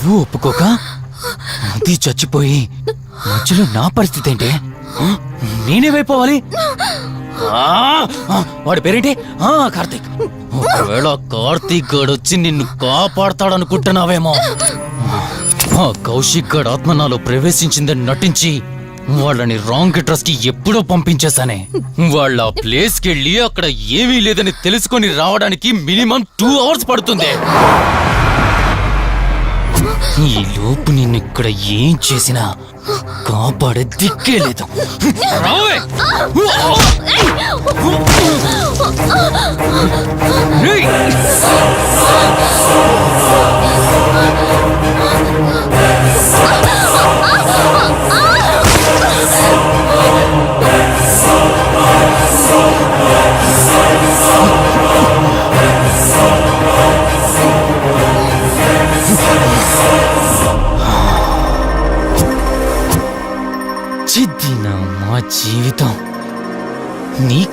నువ్వు ఒప్పుకోక అది చచ్చిపోయి మధ్యలో నా పరిస్థితి ఏంటి? నేనేమైపోవాలి? వాడి పేరేంటి? కార్తీక్. ఒకవేళ కార్తీక్ గడు వచ్చి నిన్ను కాపాడతాడనుకుంటున్నావేమో. ఆ కౌశిక్ గడ్ ఆత్మ నాలో ప్రవేశించిందని నటించి వాళ్ళని రాంగ్ అడ్రస్ కి ఎప్పుడో పంపించేశానే. వాళ్ళ ప్లేస్ కి వెళ్ళి అక్కడ ఏమీ లేదని తెలుసుకొని రావడానికి మినిమం 2 hours పడుతుంది. ఈ లోపు నిన్నిక్కడ ఏం చేసినా కాపాడే దిక్కే లేదు. రావే!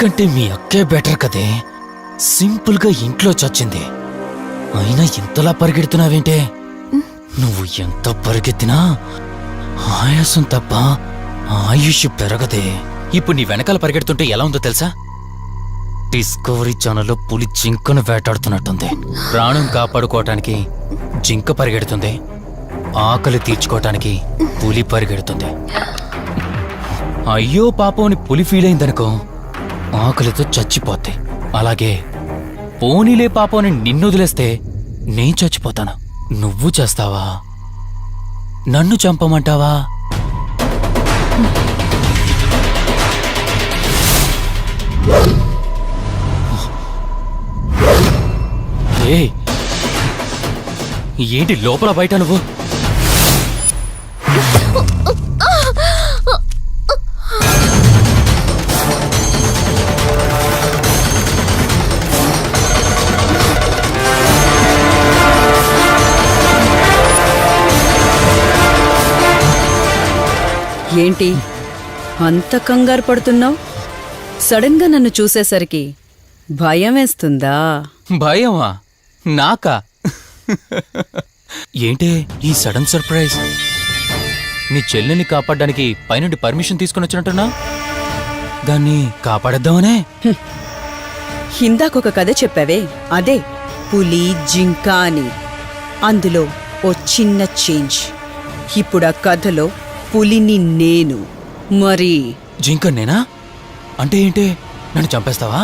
నీకంటే మీ అక్కే బెటర్ కదే. సింపుల్గా ఇంట్లో చచ్చింది, అయినా ఇంతలా పరిగెడుతున్నావేంటే? నువ్వు ఎంత పరిగెత్తినా ఆయాసం తప్ప ఆయుష్ పెరగదే. ఇప్పుడు నీ వెనకాల పరిగెడుతుంటే ఎలా ఉందో తెలుసా? డిస్కవరీ ఛానల్లో పులి జింకను వేటాడుతున్నట్టుంది. ప్రాణం కాపాడుకోవటానికి జింక పరిగెడుతుంది, ఆకలి తీర్చుకోవటానికి పులి పరిగెడుతుంది. అయ్యో పాపం అని పులి ఫీల్ అయిందనుకో, ఆకలితో చచ్చిపోద్ది. అలాగే పోనీలే పాపం అని నిన్ను వదిలేస్తే నేను చచ్చిపోతాను. నువ్వు చేస్తావా? నన్ను చంపమంటావా? ఏయ్, ఏంటి లోపల బయట నువ్వు? ఏంటి అంత కంగారు పడుతున్నావు? సడన్ గా నన్ను చూసేసరికి భయం వేస్తుందా? భయమా? నాకా? ఏంటే ఈ సడన్ సర్ప్రైజ్? నీ చెల్లెల్ని కాపాడడానికి పైనుండి పర్మిషన్ తీసుకుని వచ్చినట్టున్నా? దాన్ని కాపాడేద్దామనే? ఇందాకొక కథ చెప్పావే, అదే పులి జింక అని. అందులో ఓ చిన్న చేంజ్. ఇప్పుడు ఆ కథలో పులిని నేను. మరి జింక నేనా? అంటే ఏంటి, నన్ను చంపేస్తావా?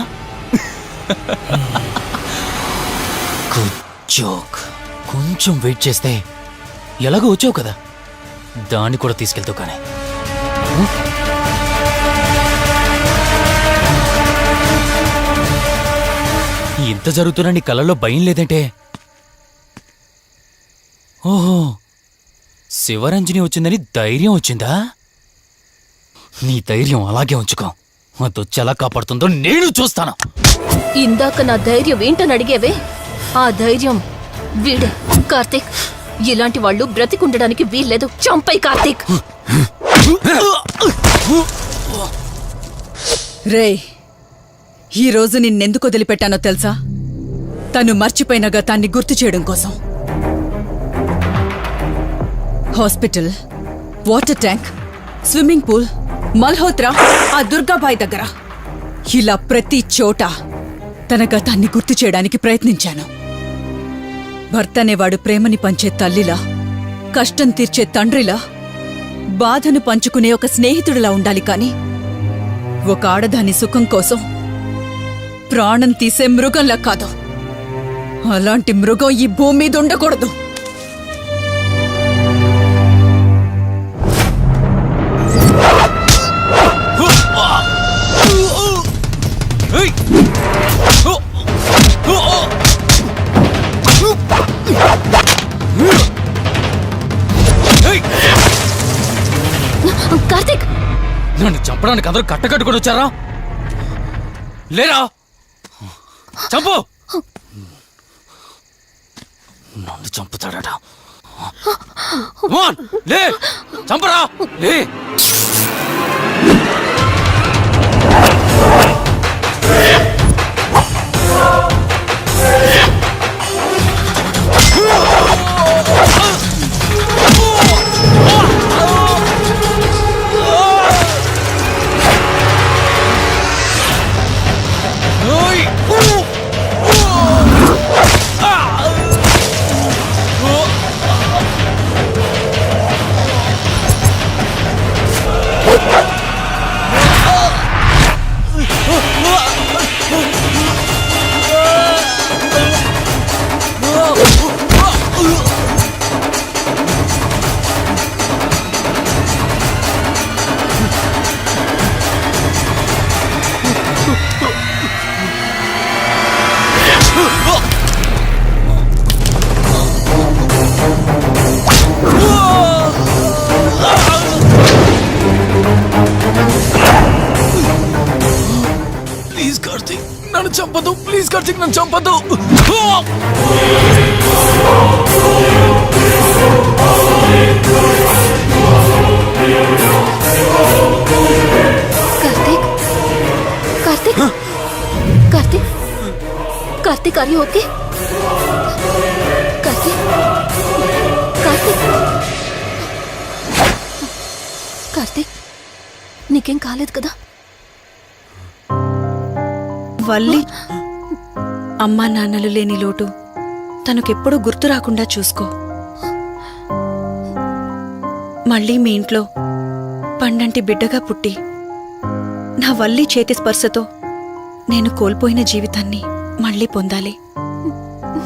Good joke. కొంచెం వెయిట్ చేస్తే ఎలాగో వచ్చావు కదా, దాన్ని కూడా తీసుకెళ్తావు. కానీ ఇంత జరుగుతున్నా నీ కళ్ళల్లో భయం లేదంటే? ఓహో, శివరంజని వచ్చిందని ధైర్యం వచ్చిందా? నీ ధైర్యం అలాగే ఉంచుకో. అదొచ్చి ఎలా కాపాడుతుందో నేను చూస్తాను. ఇందాక నా ధైర్యం ఏంటని అడిగేవే, ఆ ధైర్యం వీడే. కార్తీక్, ఇలాంటి వాళ్ళు బ్రతికుండడానికి వీల్లేదు. చంపై కార్తీక్. రేయ్, ఈరోజు నిన్నెందుకు వదిలిపెట్టానో తెలుసా? తను మర్చిపోయిన గతాన్ని గుర్తు చేయడం కోసం. Hospital, water tank, swimming pool, Malhotra, ఆ దుర్గాబాయి దగ్గర, ఇలా ప్రతి చోట తన గతాన్ని గుర్తు చేయడానికి ప్రయత్నించాను. భర్త అనేవాడు ప్రేమని పంచే తల్లిలా, కష్టం తీర్చే తండ్రిలా, బాధను పంచుకునే ఒక స్నేహితుడిలా ఉండాలి. కాని ఒక ఆడదాని సుఖం కోసం ప్రాణం తీసే మృగంలా కాదు. అలాంటి మృగం ఈ భూమి మీద ఉండకూడదు. కార్తీక్, నన్ను చంపడానికి అందరూ కట్టకట్టుకుని వచ్చారా? లేరా? చంపు! నన్ను చంపుతాడట. లే, చంపరా, లే. ప్లీజ్ కార్తీక్, నన్ను చంపదు. ప్లీజ్ కార్తీక్, నన్ను చంపదు. కార్తీక్, కార్తీక్, తనకేం కాలేదు కదా? వల్లి అమ్మా నాన్నలు లేని లోటు తనకెప్పుడూ గుర్తు రాకుండా చూసుకో. మళ్ళీ మీ ఇంట్లో పండంటి బిడ్డగా పుట్టి నా వల్లి చేతి స్పర్శతో నేను కోల్పోయిన జీవితాన్ని మళ్ళీ పొందాలి.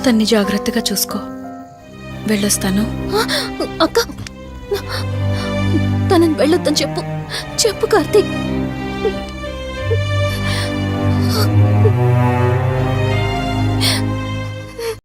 తన్ని జాగ్రత్తగా చూసుకో. వెళ్ళొస్తాను. అక్క, తనని వెళ్ళొద్దని చెప్పు. చెప్పు కార్తీక్.